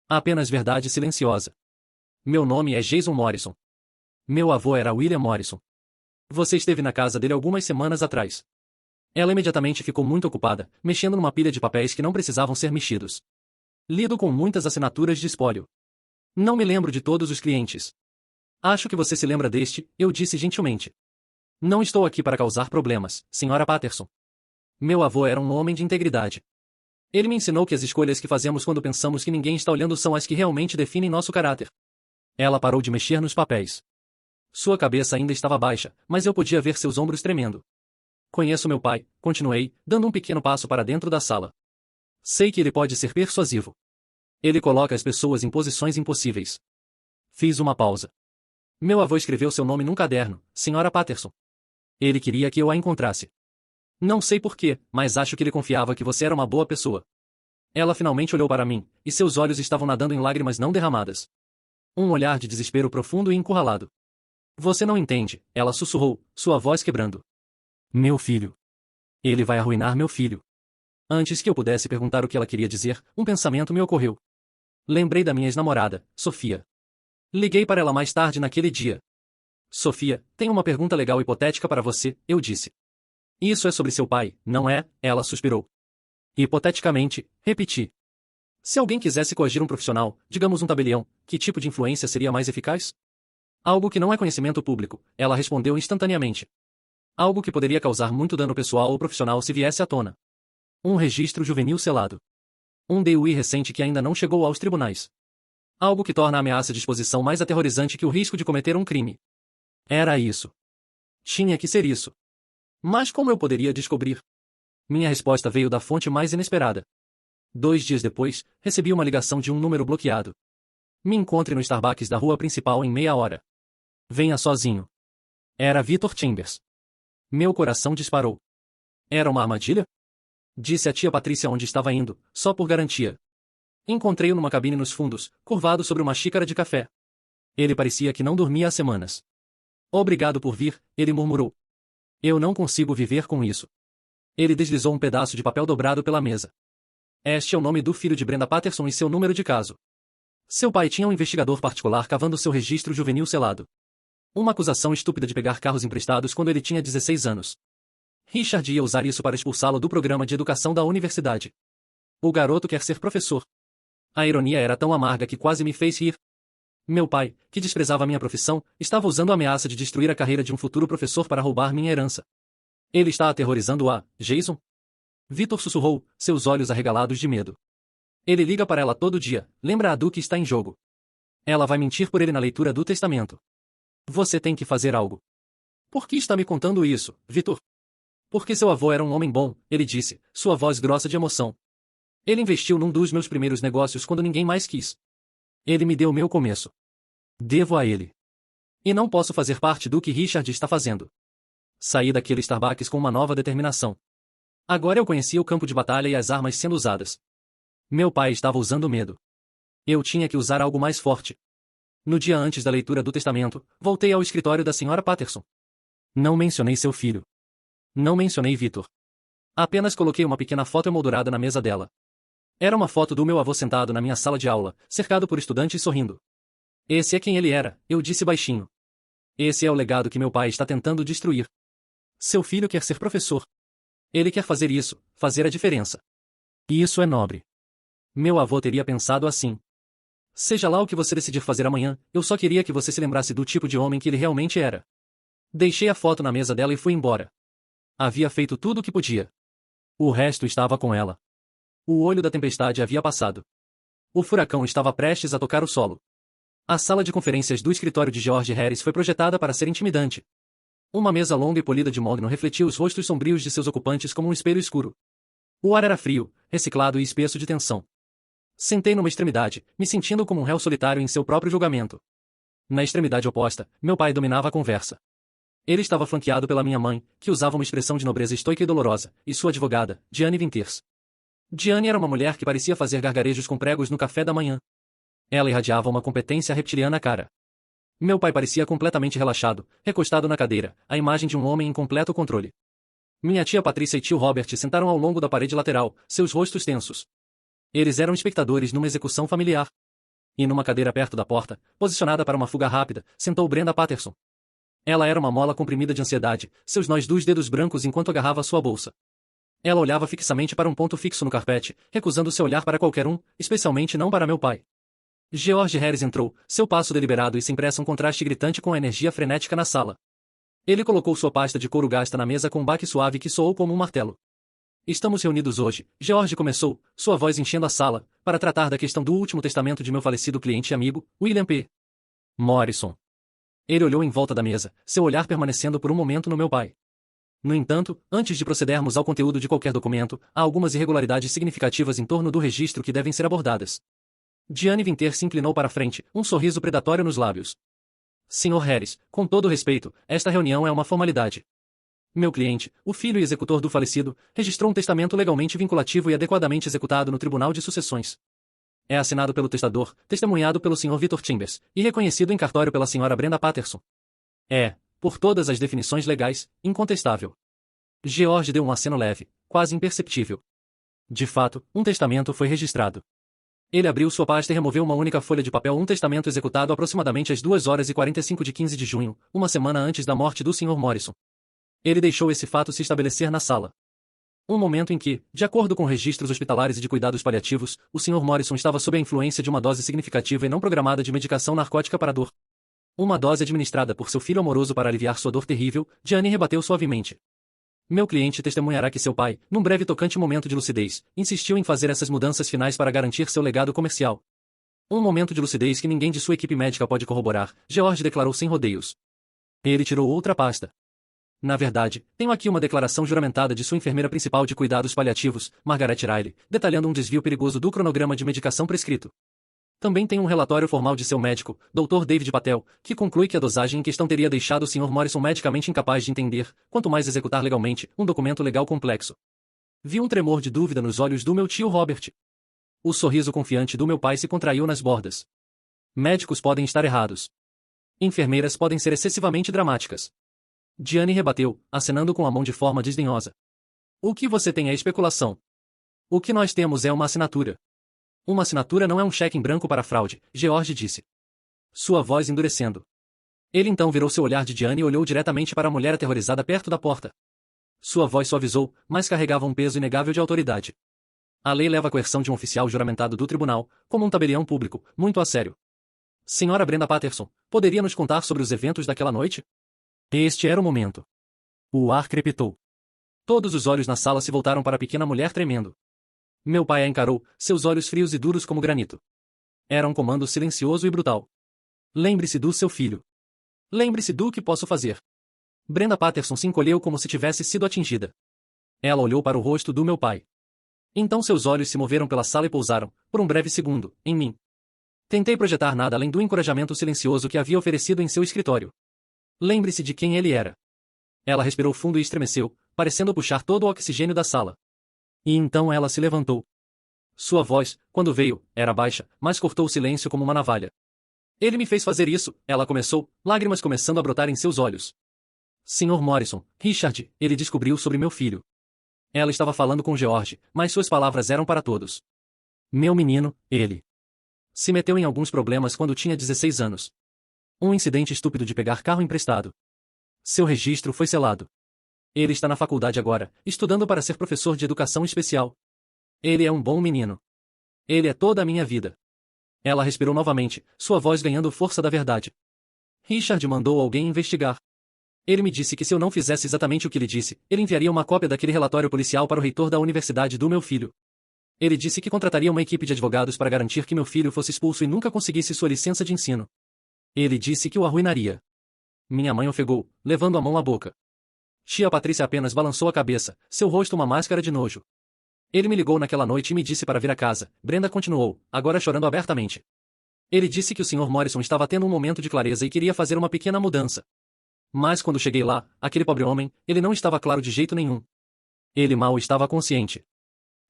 Apenas verdade silenciosa. Meu nome é Jason Morrison. Meu avô era William Morrison. Você esteve na casa dele algumas semanas atrás. Ela imediatamente ficou muito ocupada, mexendo numa pilha de papéis que não precisavam ser mexidos. Lido com muitas assinaturas de espólio. Não me lembro de todos os clientes. Acho que você se lembra deste, eu disse gentilmente. Não estou aqui para causar problemas, Sra. Patterson. Meu avô era um homem de integridade. Ele me ensinou que as escolhas que fazemos quando pensamos que ninguém está olhando são as que realmente definem nosso caráter. Ela parou de mexer nos papéis. Sua cabeça ainda estava baixa, mas eu podia ver seus ombros tremendo. Conheço meu pai, continuei, dando um pequeno passo para dentro da sala. Sei que ele pode ser persuasivo. Ele coloca as pessoas em posições impossíveis. Fiz uma pausa. Meu avô escreveu seu nome num caderno, Sra. Patterson. Ele queria que eu a encontrasse. Não sei porquê, mas acho que ele confiava que você era uma boa pessoa. Ela finalmente olhou para mim, e seus olhos estavam nadando em lágrimas não derramadas. Um olhar de desespero profundo e encurralado. Você não entende, ela sussurrou, sua voz quebrando. Meu filho. Ele vai arruinar meu filho. Antes que eu pudesse perguntar o que ela queria dizer, um pensamento me ocorreu. Lembrei da minha ex-namorada, Sofia. Liguei para ela mais tarde naquele dia. Sofia, tenho uma pergunta legal hipotética para você, eu disse. Isso é sobre seu pai, não é? Ela suspirou. Hipoteticamente, repeti. Se alguém quisesse coagir um profissional, digamos um tabelião, que tipo de influência seria mais eficaz? Algo que não é conhecimento público, ela respondeu instantaneamente. Algo que poderia causar muito dano pessoal ou profissional se viesse à tona. Um registro juvenil selado. Um DUI recente que ainda não chegou aos tribunais. Algo que torna a ameaça de exposição mais aterrorizante que o risco de cometer um crime. Era isso. Tinha que ser isso. Mas como eu poderia descobrir? Minha resposta veio da fonte mais inesperada. 2 dias depois, recebi uma ligação de um número bloqueado. Me encontre no Starbucks da rua principal em meia hora. Venha sozinho. Era Victor Chambers. Meu coração disparou. Era uma armadilha? Disse a tia Patrícia onde estava indo, só por garantia. Encontrei-o numa cabine nos fundos, curvado sobre uma xícara de café. Ele parecia que não dormia há semanas. Obrigado por vir, ele murmurou. Eu não consigo viver com isso. Ele deslizou um pedaço de papel dobrado pela mesa. Este é o nome do filho de Brenda Patterson e seu número de caso. Seu pai tinha um investigador particular cavando seu registro juvenil selado. Uma acusação estúpida de pegar carros emprestados quando ele tinha 16 anos. Richard ia usar isso para expulsá-lo do programa de educação da universidade. O garoto quer ser professor. A ironia era tão amarga que quase me fez rir. Meu pai, que desprezava minha profissão, estava usando a ameaça de destruir a carreira de um futuro professor para roubar minha herança. Ele está aterrorizando-a, Jason? Victor sussurrou, seus olhos arregalados de medo. Ele liga para ela todo dia, lembra-a do que está em jogo. Ela vai mentir por ele na leitura do testamento. Você tem que fazer algo. Por que está me contando isso, Victor? Porque seu avô era um homem bom, ele disse, sua voz grossa de emoção. Ele investiu num dos meus primeiros negócios quando ninguém mais quis. Ele me deu meu começo. Devo a ele. E não posso fazer parte do que Richard está fazendo. Saí daquele Starbucks com uma nova determinação. Agora eu conhecia o campo de batalha e as armas sendo usadas. Meu pai estava usando medo. Eu tinha que usar algo mais forte. No dia antes da leitura do testamento, voltei ao escritório da Sra. Patterson. Não mencionei seu filho. Não mencionei Victor. Apenas coloquei uma pequena foto emoldurada na mesa dela. Era uma foto do meu avô sentado na minha sala de aula, cercado por estudantes sorrindo. Esse é quem ele era, eu disse baixinho. Esse é o legado que meu pai está tentando destruir. Seu filho quer ser professor. Ele quer fazer isso, fazer a diferença. E isso é nobre. Meu avô teria pensado assim. Seja lá o que você decidir fazer amanhã, eu só queria que você se lembrasse do tipo de homem que ele realmente era. Deixei a foto na mesa dela e fui embora. Havia feito tudo o que podia. O resto estava com ela. O olho da tempestade havia passado. O furacão estava prestes a tocar o solo. A sala de conferências do escritório de George Harris foi projetada para ser intimidante. Uma mesa longa e polida de mogno refletia os rostos sombrios de seus ocupantes como um espelho escuro. O ar era frio, reciclado e espesso de tensão. Sentei numa extremidade, me sentindo como um réu solitário em seu próprio julgamento. Na extremidade oposta, meu pai dominava a conversa. Ele estava flanqueado pela minha mãe, que usava uma expressão de nobreza estoica e dolorosa, e sua advogada, Diane Winters. Diane era uma mulher que parecia fazer gargarejos com pregos no café da manhã. Ela irradiava uma competência reptiliana cara. Meu pai parecia completamente relaxado, recostado na cadeira, a imagem de um homem em completo controle. Minha tia Patrícia e tio Robert sentaram ao longo da parede lateral, seus rostos tensos. Eles eram espectadores numa execução familiar. E numa cadeira perto da porta, posicionada para uma fuga rápida, sentou Brenda Patterson. Ela era uma mola comprimida de ansiedade, seus nós dos dedos brancos enquanto agarrava sua bolsa. Ela olhava fixamente para um ponto fixo no carpete, recusando seu olhar para qualquer um, especialmente não para meu pai. George Harris entrou, seu passo deliberado e sem pressa um contraste gritante com a energia frenética na sala. Ele colocou sua pasta de couro gasta na mesa com um baque suave que soou como um martelo. Estamos reunidos hoje, George começou, sua voz enchendo a sala, para tratar da questão do último testamento de meu falecido cliente e amigo, William P. Morrison. Ele olhou em volta da mesa, seu olhar permanecendo por um momento no meu pai. No entanto, antes de procedermos ao conteúdo de qualquer documento, há algumas irregularidades significativas em torno do registro que devem ser abordadas. Diane Winter se inclinou para a frente, um sorriso predatório nos lábios. Sr. Harris, com todo respeito, esta reunião é uma formalidade. Meu cliente, o filho e executor do falecido, registrou um testamento legalmente vinculativo e adequadamente executado no Tribunal de Sucessões. É assinado pelo testador, testemunhado pelo Sr. Victor Chambers, e reconhecido em cartório pela Sra. Brenda Patterson. É, por todas as definições legais, incontestável. George deu um aceno leve, quase imperceptível. De fato, um testamento foi registrado. Ele abriu sua pasta e removeu uma única folha de papel, um testamento executado aproximadamente às 2h45 de 15 de junho, uma semana antes da morte do Sr. Morrison. Ele deixou esse fato se estabelecer na sala. Um momento em que, de acordo com registros hospitalares e de cuidados paliativos, o Sr. Morrison estava sob a influência de uma dose significativa e não programada de medicação narcótica para a dor. Uma dose administrada por seu filho amoroso para aliviar sua dor terrível, Diane rebateu suavemente. Meu cliente testemunhará que seu pai, num breve e tocante momento de lucidez, insistiu em fazer essas mudanças finais para garantir seu legado comercial. Um momento de lucidez que ninguém de sua equipe médica pode corroborar, George declarou sem rodeios. Ele tirou outra pasta. Na verdade, tenho aqui uma declaração juramentada de sua enfermeira principal de cuidados paliativos, Margaret Riley, detalhando um desvio perigoso do cronograma de medicação prescrito. Também tem um relatório formal de seu médico, Dr. David Patel, que conclui que a dosagem em questão teria deixado o Sr. Morrison medicamente incapaz de entender, quanto mais executar legalmente, um documento legal complexo. Vi um tremor de dúvida nos olhos do meu tio Robert. O sorriso confiante do meu pai se contraiu nas bordas. Médicos podem estar errados. Enfermeiras podem ser excessivamente dramáticas. Diane rebateu, acenando com a mão de forma desdenhosa. O que você tem é especulação. O que nós temos é uma assinatura. Uma assinatura não é um cheque em branco para fraude, George disse. Sua voz endurecendo. Ele então virou seu olhar de Diane e olhou diretamente para a mulher aterrorizada perto da porta. Sua voz suavizou, mas carregava um peso inegável de autoridade. A lei leva a coerção de um oficial juramentado do tribunal, como um tabelião público, muito a sério. Senhora Brenda Patterson, poderia nos contar sobre os eventos daquela noite? Este era o momento. O ar crepitou. Todos os olhos na sala se voltaram para a pequena mulher tremendo. Meu pai a encarou, seus olhos frios e duros como granito. Era um comando silencioso e brutal. Lembre-se do seu filho. Lembre-se do que posso fazer. Brenda Patterson se encolheu como se tivesse sido atingida. Ela olhou para o rosto do meu pai. Então seus olhos se moveram pela sala e pousaram, por um breve segundo, em mim. Tentei projetar nada além do encorajamento silencioso que havia oferecido em seu escritório. Lembre-se de quem ele era. Ela respirou fundo e estremeceu, parecendo puxar todo o oxigênio da sala. E então ela se levantou. Sua voz, quando veio, era baixa, mas cortou o silêncio como uma navalha. Ele me fez fazer isso, ela começou, lágrimas começando a brotar em seus olhos. Sr. Morrison, Richard, ele descobriu sobre meu filho. Ela estava falando com George, mas suas palavras eram para todos. Meu menino, ele se meteu em alguns problemas quando tinha 16 anos. Um incidente estúpido de pegar carro emprestado. Seu registro foi selado. Ele está na faculdade agora, estudando para ser professor de educação especial. Ele é um bom menino. Ele é toda a minha vida. Ela respirou novamente, sua voz ganhando força da verdade. Richard mandou alguém investigar. Ele me disse que se eu não fizesse exatamente o que ele disse, ele enviaria uma cópia daquele relatório policial para o reitor da universidade do meu filho. Ele disse que contrataria uma equipe de advogados para garantir que meu filho fosse expulso e nunca conseguisse sua licença de ensino. Ele disse que o arruinaria. Minha mãe ofegou, levando a mão à boca. Tia Patrícia apenas balançou a cabeça, seu rosto uma máscara de nojo. Ele me ligou naquela noite e me disse para vir a casa, Brenda continuou, agora chorando abertamente. Ele disse que o Sr. Morrison estava tendo um momento de clareza e queria fazer uma pequena mudança. Mas quando cheguei lá, aquele pobre homem, ele não estava claro de jeito nenhum. Ele mal estava consciente.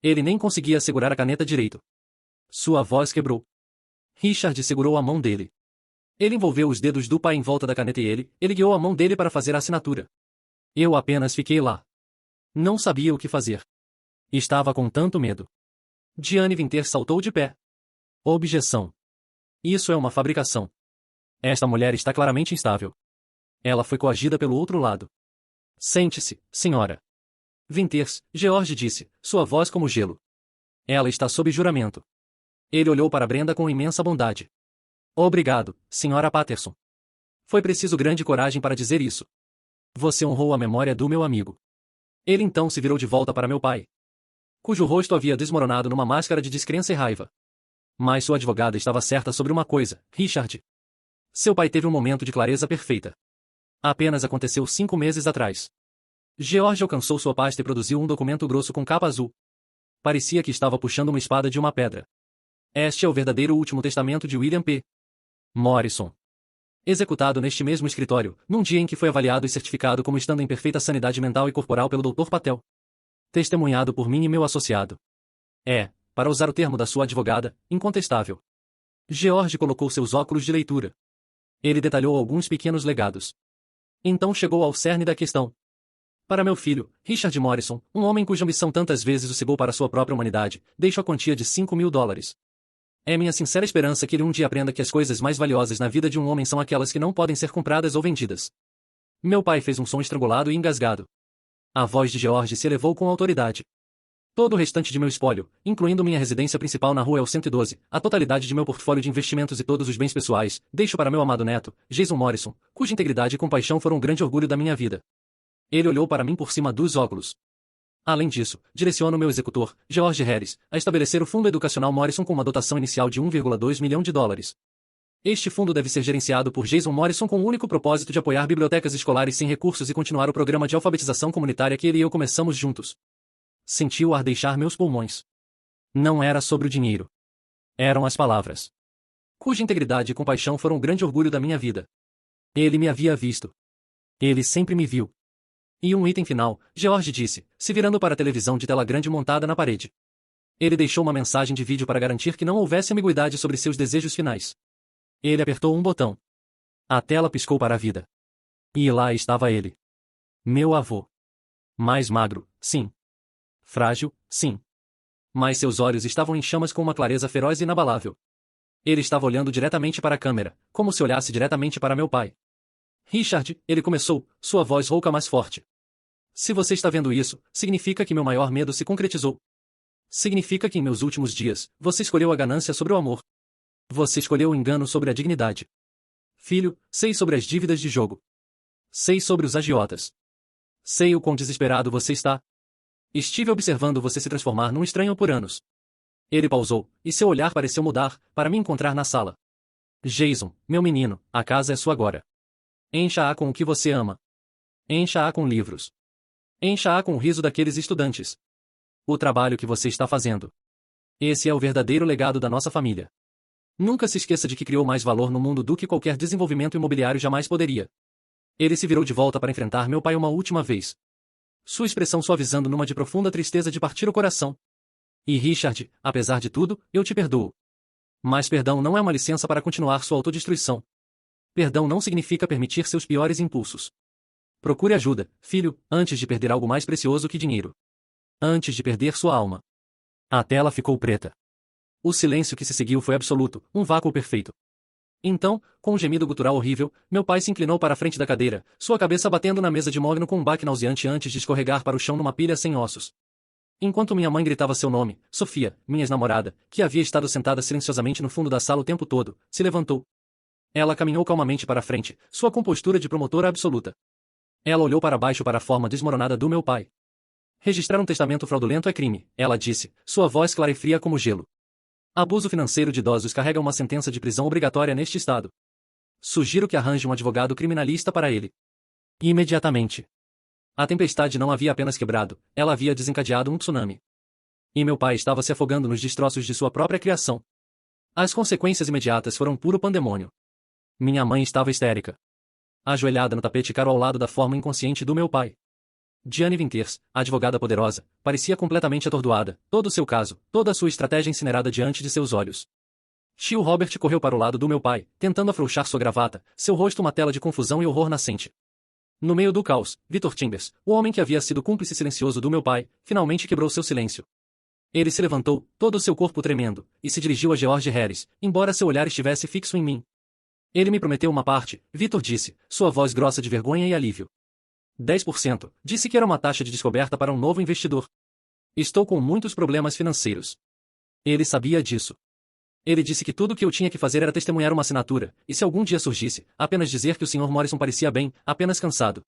Ele nem conseguia segurar a caneta direito. Sua voz quebrou. Richard segurou a mão dele. Ele envolveu os dedos do pai em volta da caneta e ele guiou a mão dele para fazer a assinatura. Eu apenas fiquei lá. Não sabia o que fazer. Estava com tanto medo. Diane Winter saltou de pé. Objeção. Isso é uma fabricação. Esta mulher está claramente instável. Ela foi coagida pelo outro lado. Sente-se, senhora. Winters, George disse, sua voz como gelo. Ela está sob juramento. Ele olhou para Brenda com imensa bondade. Obrigado, senhora Patterson. Foi preciso grande coragem para dizer isso. Você honrou a memória do meu amigo. Ele então se virou de volta para meu pai, cujo rosto havia desmoronado numa máscara de descrença e raiva. Mas sua advogada estava certa sobre uma coisa, Richard. Seu pai teve um momento de clareza perfeita. Apenas aconteceu 5 meses atrás. George alcançou sua pasta e produziu um documento grosso com capa azul. Parecia que estava puxando uma espada de uma pedra. Este é o verdadeiro último testamento de William P. Morrison. Executado neste mesmo escritório, num dia em que foi avaliado e certificado como estando em perfeita sanidade mental e corporal pelo Dr. Patel. Testemunhado por mim e meu associado. É, para usar o termo da sua advogada, incontestável. George colocou seus óculos de leitura. Ele detalhou alguns pequenos legados. Então chegou ao cerne da questão. Para meu filho, Richard Morrison, um homem cuja ambição tantas vezes o cegou para sua própria humanidade, deixo a quantia de $5.000. É minha sincera esperança que ele um dia aprenda que as coisas mais valiosas na vida de um homem são aquelas que não podem ser compradas ou vendidas. Meu pai fez um som estrangulado e engasgado. A voz de George se elevou com autoridade. Todo o restante de meu espólio, incluindo minha residência principal na rua El 112, a totalidade de meu portfólio de investimentos e todos os bens pessoais, deixo para meu amado neto, Jason Morrison, cuja integridade e compaixão foram um grande orgulho da minha vida. Ele olhou para mim por cima dos óculos. Além disso, direciono meu executor, George Harris, a estabelecer o Fundo Educacional Morrison com uma dotação inicial de $1,2 milhão. Este fundo deve ser gerenciado por Jason Morrison com o único propósito de apoiar bibliotecas escolares sem recursos e continuar o programa de alfabetização comunitária que ele e eu começamos juntos. Senti o ar deixar meus pulmões. Não era sobre o dinheiro. Eram as palavras. Cuja integridade e compaixão foram o grande orgulho da minha vida. Ele me havia visto. Ele sempre me viu. E um item final, George disse, se virando para a televisão de tela grande montada na parede. Ele deixou uma mensagem de vídeo para garantir que não houvesse ambiguidade sobre seus desejos finais. Ele apertou um botão. A tela piscou para a vida. E lá estava ele. Meu avô. Mais magro, sim. Frágil, sim. Mas seus olhos estavam em chamas com uma clareza feroz e inabalável. Ele estava olhando diretamente para a câmera, como se olhasse diretamente para meu pai. Richard, ele começou, sua voz rouca mais forte. Se você está vendo isso, significa que meu maior medo se concretizou. Significa que em meus últimos dias, você escolheu a ganância sobre o amor. Você escolheu o engano sobre a dignidade. Filho, sei sobre as dívidas de jogo. Sei sobre os agiotas. Sei o quão desesperado você está. Estive observando você se transformar num estranho por anos. Ele pausou, e seu olhar pareceu mudar, para me encontrar na sala. Jason, meu menino, a casa é sua agora. Encha-a com o que você ama. Encha-a com livros. Encha-a com o riso daqueles estudantes. O trabalho que você está fazendo. Esse é o verdadeiro legado da nossa família. Nunca se esqueça de que criou mais valor no mundo do que qualquer desenvolvimento imobiliário jamais poderia. Ele se virou de volta para enfrentar meu pai uma última vez. Sua expressão suavizando numa de profunda tristeza de partir o coração. E Richard, apesar de tudo, eu te perdoo. Mas perdão não é uma licença para continuar sua autodestruição. Perdão não significa permitir seus piores impulsos. Procure ajuda, filho, antes de perder algo mais precioso que dinheiro. Antes de perder sua alma. A tela ficou preta. O silêncio que se seguiu foi absoluto, um vácuo perfeito. Então, com um gemido gutural horrível, meu pai se inclinou para a frente da cadeira, sua cabeça batendo na mesa de mogno com um baque nauseante antes de escorregar para o chão numa pilha sem ossos. Enquanto minha mãe gritava seu nome, Sofia, minha ex-namorada, que havia estado sentada silenciosamente no fundo da sala o tempo todo, se levantou. Ela caminhou calmamente para a frente, sua compostura de promotora absoluta. Ela olhou para baixo para a forma desmoronada do meu pai. Registrar um testamento fraudulento é crime, ela disse, sua voz clara e fria como gelo. Abuso financeiro de idosos carrega uma sentença de prisão obrigatória neste estado. Sugiro que arranje um advogado criminalista para ele. Imediatamente. A tempestade não havia apenas quebrado, ela havia desencadeado um tsunami. E meu pai estava se afogando nos destroços de sua própria criação. As consequências imediatas foram puro pandemônio. Minha mãe estava histérica. Ajoelhada no tapete caro ao lado da forma inconsciente do meu pai. Diane Winters, a advogada poderosa, parecia completamente atordoada, todo o seu caso, toda a sua estratégia incinerada diante de seus olhos. Tio Robert correu para o lado do meu pai, tentando afrouxar sua gravata, seu rosto uma tela de confusão e horror nascente. No meio do caos, Victor Chambers, o homem que havia sido cúmplice silencioso do meu pai, finalmente quebrou seu silêncio. Ele se levantou, todo o seu corpo tremendo, e se dirigiu a George Harris, embora seu olhar estivesse fixo em mim. Ele me prometeu uma parte, Victor disse, sua voz grossa de vergonha e alívio. 10%, disse que era uma taxa de descoberta para um novo investidor. Estou com muitos problemas financeiros. Ele sabia disso. Ele disse que tudo o que eu tinha que fazer era testemunhar uma assinatura, e se algum dia surgisse, apenas dizer que o Sr. Morrison parecia bem, apenas cansado.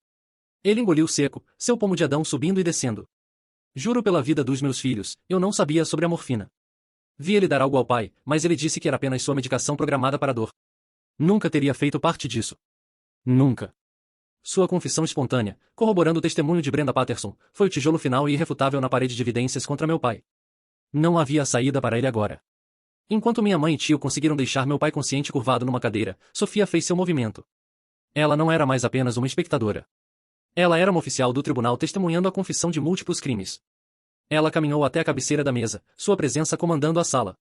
Ele engoliu seco, seu pomo de Adão subindo e descendo. Juro pela vida dos meus filhos, eu não sabia sobre a morfina. Vi ele dar algo ao pai, mas ele disse que era apenas sua medicação programada para a dor. Nunca teria feito parte disso. Nunca. Sua confissão espontânea, corroborando o testemunho de Brenda Patterson, foi o tijolo final e irrefutável na parede de evidências contra meu pai. Não havia saída para ele agora. Enquanto minha mãe e tio conseguiram deixar meu pai consciente curvado numa cadeira, Sofia fez seu movimento. Ela não era mais apenas uma espectadora. Ela era uma oficial do tribunal testemunhando a confissão de múltiplos crimes. Ela caminhou até a cabeceira da mesa, sua presença comandando a sala.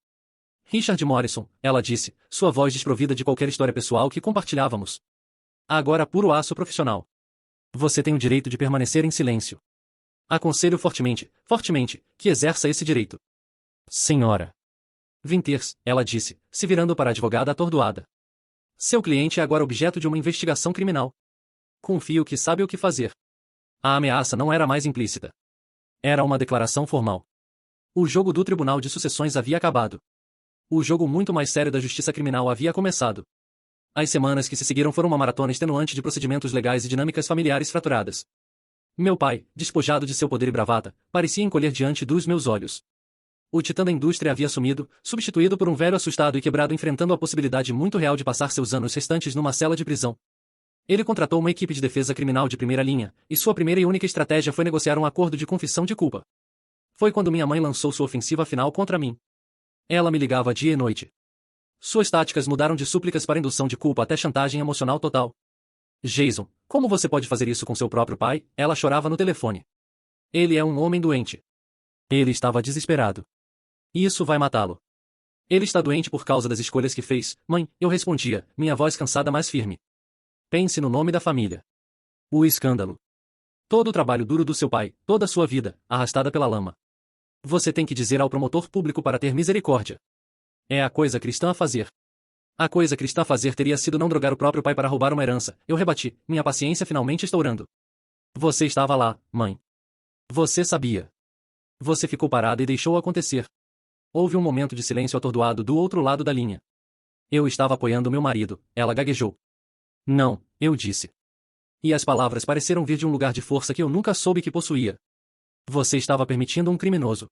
Richard Morrison, ela disse, sua voz desprovida de qualquer história pessoal que compartilhávamos. Agora puro aço profissional. Você tem o direito de permanecer em silêncio. Aconselho fortemente, fortemente, que exerça esse direito. Senhora Winters, ela disse, se virando para a advogada atordoada. Seu cliente é agora objeto de uma investigação criminal. Confio que sabe o que fazer. A ameaça não era mais implícita. Era uma declaração formal. O jogo do Tribunal de Sucessões havia acabado. O jogo muito mais sério da justiça criminal havia começado. As semanas que se seguiram foram uma maratona extenuante de procedimentos legais e dinâmicas familiares fraturadas. Meu pai, despojado de seu poder e bravata, parecia encolher diante dos meus olhos. O titã da indústria havia sumido, substituído por um velho assustado e quebrado enfrentando a possibilidade muito real de passar seus anos restantes numa cela de prisão. Ele contratou uma equipe de defesa criminal de primeira linha, e sua primeira e única estratégia foi negociar um acordo de confissão de culpa. Foi quando minha mãe lançou sua ofensiva final contra mim. Ela me ligava dia e noite. Suas táticas mudaram de súplicas para indução de culpa até chantagem emocional total. Jason, como você pode fazer isso com seu próprio pai? Ela chorava no telefone. Ele é um homem doente. Ele estava desesperado. Isso vai matá-lo. Ele está doente por causa das escolhas que fez, mãe, eu respondia, minha voz cansada mais firme. Pense no nome da família. O escândalo. Todo o trabalho duro do seu pai, toda a sua vida, arrastada pela lama. Você tem que dizer ao promotor público para ter misericórdia. É a coisa cristã a fazer. A coisa cristã a fazer teria sido não drogar o próprio pai para roubar uma herança, eu rebati, minha paciência finalmente estourando. Você estava lá, mãe. Você sabia. Você ficou parada e deixou acontecer. Houve um momento de silêncio atordoado do outro lado da linha. Eu estava apoiando meu marido, ela gaguejou. Não, eu disse. E as palavras pareceram vir de um lugar de força que eu nunca soube que possuía. Você estava permitindo um criminoso.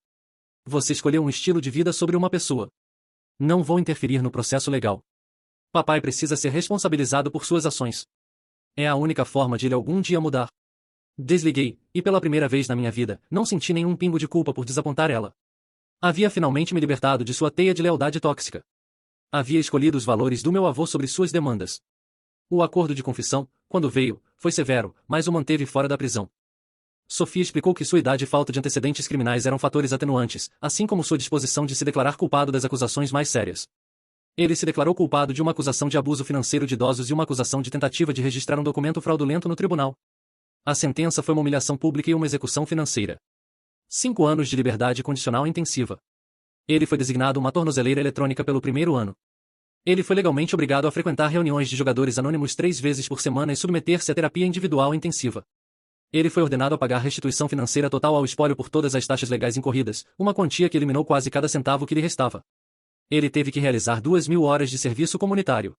Você escolheu um estilo de vida sobre uma pessoa. Não vou interferir no processo legal. Papai precisa ser responsabilizado por suas ações. É a única forma de ele algum dia mudar. Desliguei, e pela primeira vez na minha vida, não senti nenhum pingo de culpa por desapontar ela. Havia finalmente me libertado de sua teia de lealdade tóxica. Havia escolhido os valores do meu avô sobre suas demandas. O acordo de confissão, quando veio, foi severo, mas o manteve fora da prisão. Sofia explicou que sua idade e falta de antecedentes criminais eram fatores atenuantes, assim como sua disposição de se declarar culpado das acusações mais sérias. Ele se declarou culpado de uma acusação de abuso financeiro de idosos e uma acusação de tentativa de registrar um documento fraudulento no tribunal. A sentença foi uma humilhação pública e uma execução financeira. 5 anos de liberdade condicional intensiva. Ele foi designado uma tornozeleira eletrônica pelo primeiro ano. Ele foi legalmente obrigado a frequentar reuniões de jogadores anônimos 3 vezes por semana e submeter-se a terapia individual intensiva. Ele foi ordenado a pagar restituição financeira total ao espólio por todas as taxas legais incorridas, uma quantia que eliminou quase cada centavo que lhe restava. Ele teve que realizar 2.000 horas de serviço comunitário.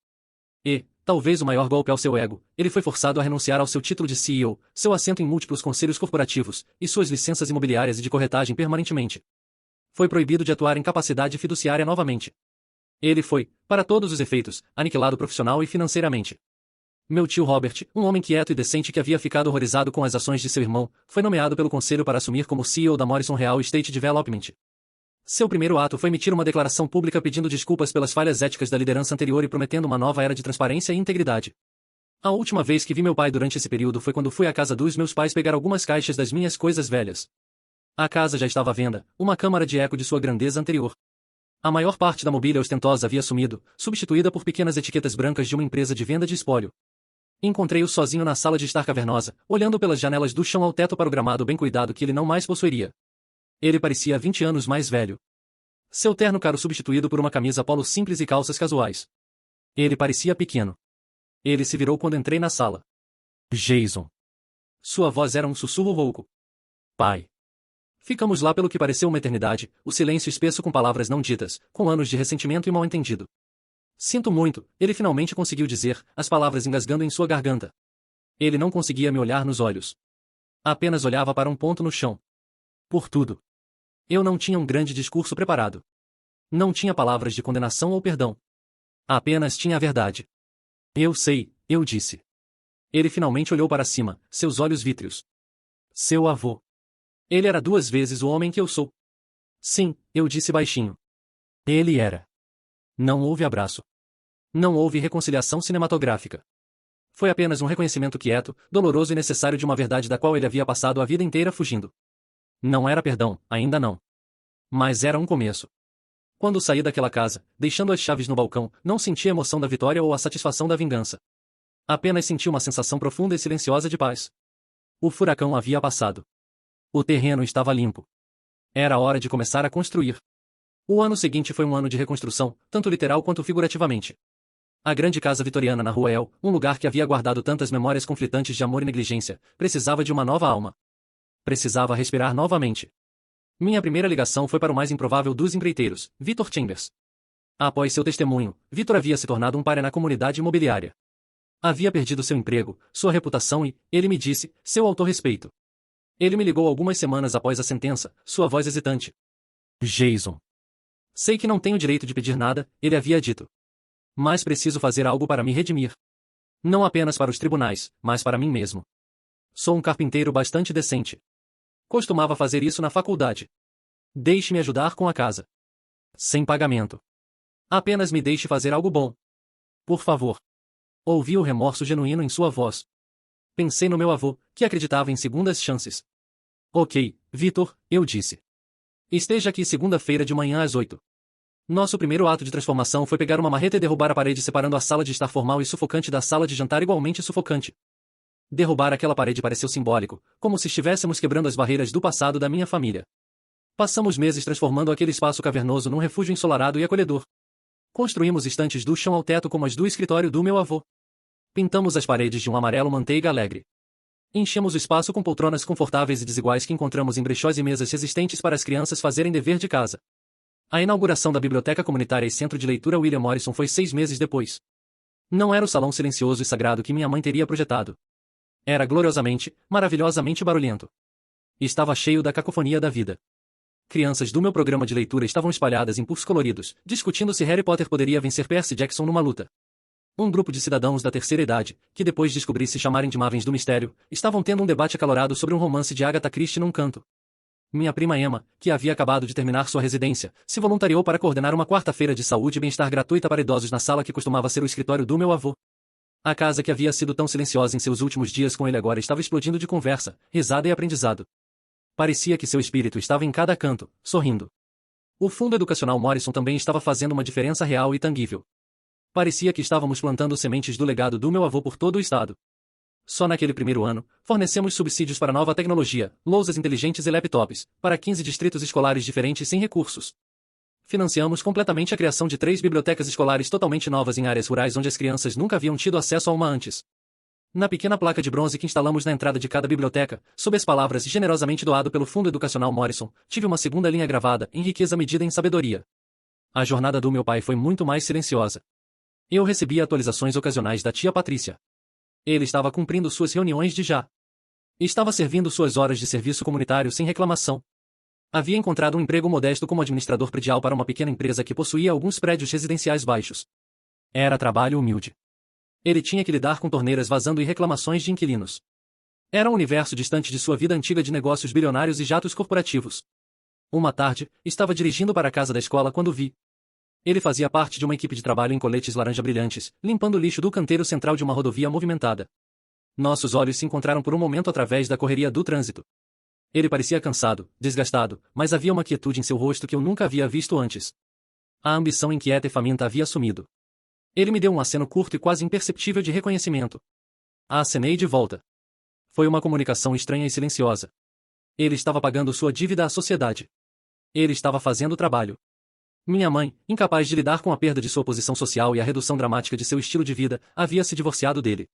E, talvez o maior golpe ao seu ego, ele foi forçado a renunciar ao seu título de CEO, seu assento em múltiplos conselhos corporativos, e suas licenças imobiliárias e de corretagem permanentemente. Foi proibido de atuar em capacidade fiduciária novamente. Ele foi, para todos os efeitos, aniquilado profissional e financeiramente. Meu tio Robert, um homem quieto e decente que havia ficado horrorizado com as ações de seu irmão, foi nomeado pelo conselho para assumir como CEO da Morrison Real Estate Development. Seu primeiro ato foi emitir uma declaração pública pedindo desculpas pelas falhas éticas da liderança anterior e prometendo uma nova era de transparência e integridade. A última vez que vi meu pai durante esse período foi quando fui à casa dos meus pais pegar algumas caixas das minhas coisas velhas. A casa já estava à venda, uma câmara de eco de sua grandeza anterior. A maior parte da mobília ostentosa havia sumido, substituída por pequenas etiquetas brancas de uma empresa de venda de espólio. Encontrei-o sozinho na sala de estar cavernosa, olhando pelas janelas do chão ao teto para o gramado bem cuidado que ele não mais possuiria. Ele parecia 20 anos mais velho. Seu terno caro substituído por uma camisa polo simples e calças casuais. Ele parecia pequeno. Ele se virou quando entrei na sala. Jason. Sua voz era um sussurro rouco. Pai. Ficamos lá pelo que pareceu uma eternidade, o silêncio espesso com palavras não ditas, com anos de ressentimento e mal-entendido. Sinto muito, ele finalmente conseguiu dizer, as palavras engasgando em sua garganta. Ele não conseguia me olhar nos olhos. Apenas olhava para um ponto no chão. Por tudo. Eu não tinha um grande discurso preparado. Não tinha palavras de condenação ou perdão. Apenas tinha a verdade. Eu sei, eu disse. Ele finalmente olhou para cima, seus olhos vítreos. Seu avô. Ele era 2 vezes o homem que eu sou. Sim, eu disse baixinho. Ele era. Não houve abraço. Não houve reconciliação cinematográfica. Foi apenas um reconhecimento quieto, doloroso e necessário de uma verdade da qual ele havia passado a vida inteira fugindo. Não era perdão, ainda não. Mas era um começo. Quando saí daquela casa, deixando as chaves no balcão, não senti a emoção da vitória ou a satisfação da vingança. Apenas senti uma sensação profunda e silenciosa de paz. O furacão havia passado. O terreno estava limpo. Era hora de começar a construir. O ano seguinte foi um ano de reconstrução, tanto literal quanto figurativamente. A grande casa vitoriana na Rua El, um lugar que havia guardado tantas memórias conflitantes de amor e negligência, precisava de uma nova alma. Precisava respirar novamente. Minha primeira ligação foi para o mais improvável dos empreiteiros, Victor Chambers. Após seu testemunho, Victor havia se tornado um pária na comunidade imobiliária. Havia perdido seu emprego, sua reputação e, ele me disse, seu autorrespeito. Ele me ligou algumas semanas após a sentença, sua voz hesitante. Jason. Sei que não tenho direito de pedir nada, ele havia dito. Mas preciso fazer algo para me redimir. Não apenas para os tribunais, mas para mim mesmo. Sou um carpinteiro bastante decente. Costumava fazer isso na faculdade. Deixe-me ajudar com a casa. Sem pagamento. Apenas me deixe fazer algo bom. Por favor. Ouvi o remorso genuíno em sua voz. Pensei no meu avô, que acreditava em segundas chances. Ok, Victor, eu disse. Esteja aqui segunda-feira de manhã às 8. Nosso primeiro ato de transformação foi pegar uma marreta e derrubar a parede separando a sala de estar formal e sufocante da sala de jantar igualmente sufocante. Derrubar aquela parede pareceu simbólico, como se estivéssemos quebrando as barreiras do passado da minha família. Passamos meses transformando aquele espaço cavernoso num refúgio ensolarado e acolhedor. Construímos estantes do chão ao teto como as do escritório do meu avô. Pintamos as paredes de um amarelo manteiga alegre. Enchemos o espaço com poltronas confortáveis e desiguais que encontramos em brechós e mesas resistentes para as crianças fazerem dever de casa. A inauguração da biblioteca comunitária e centro de leitura William Morrison foi 6 meses depois. Não era o salão silencioso e sagrado que minha mãe teria projetado. Era gloriosamente, maravilhosamente barulhento. Estava cheio da cacofonia da vida. Crianças do meu programa de leitura estavam espalhadas em puffs coloridos, discutindo se Harry Potter poderia vencer Percy Jackson numa luta. Um grupo de cidadãos da terceira idade, que depois descobri se chamarem de Mavens do Mistério, estavam tendo um debate acalorado sobre um romance de Agatha Christie num canto. Minha prima Emma, que havia acabado de terminar sua residência, se voluntariou para coordenar uma quarta-feira de saúde e bem-estar gratuita para idosos na sala que costumava ser o escritório do meu avô. A casa que havia sido tão silenciosa em seus últimos dias com ele agora estava explodindo de conversa, risada e aprendizado. Parecia que seu espírito estava em cada canto, sorrindo. O Fundo Educacional Morrison também estava fazendo uma diferença real e tangível. Parecia que estávamos plantando sementes do legado do meu avô por todo o estado. Só naquele primeiro ano, fornecemos subsídios para nova tecnologia, lousas inteligentes e laptops, para 15 distritos escolares diferentes sem recursos. Financiamos completamente a criação de 3 bibliotecas escolares totalmente novas em áreas rurais onde as crianças nunca haviam tido acesso a uma antes. Na pequena placa de bronze que instalamos na entrada de cada biblioteca, sob as palavras generosamente doado pelo Fundo Educacional Morrison, tive uma segunda linha gravada, em riqueza medida em sabedoria. A jornada do meu pai foi muito mais silenciosa. Eu recebia atualizações ocasionais da tia Patrícia. Ele estava cumprindo suas reuniões de já. Estava servindo suas horas de serviço comunitário sem reclamação. Havia encontrado um emprego modesto como administrador predial para uma pequena empresa que possuía alguns prédios residenciais baixos. Era trabalho humilde. Ele tinha que lidar com torneiras vazando e reclamações de inquilinos. Era um universo distante de sua vida antiga de negócios bilionários e jatos corporativos. Uma tarde, estava dirigindo para a casa da escola quando vi. Ele fazia parte de uma equipe de trabalho em coletes laranja brilhantes, limpando o lixo do canteiro central de uma rodovia movimentada. Nossos olhos se encontraram por um momento através da correria do trânsito. Ele parecia cansado, desgastado, mas havia uma quietude em seu rosto que eu nunca havia visto antes. A ambição inquieta e faminta havia sumido. Ele me deu um aceno curto e quase imperceptível de reconhecimento. Acenei de volta. Foi uma comunicação estranha e silenciosa. Ele estava pagando sua dívida à sociedade. Ele estava fazendo o trabalho. Minha mãe, incapaz de lidar com a perda de sua posição social e a redução dramática de seu estilo de vida, havia se divorciado dele.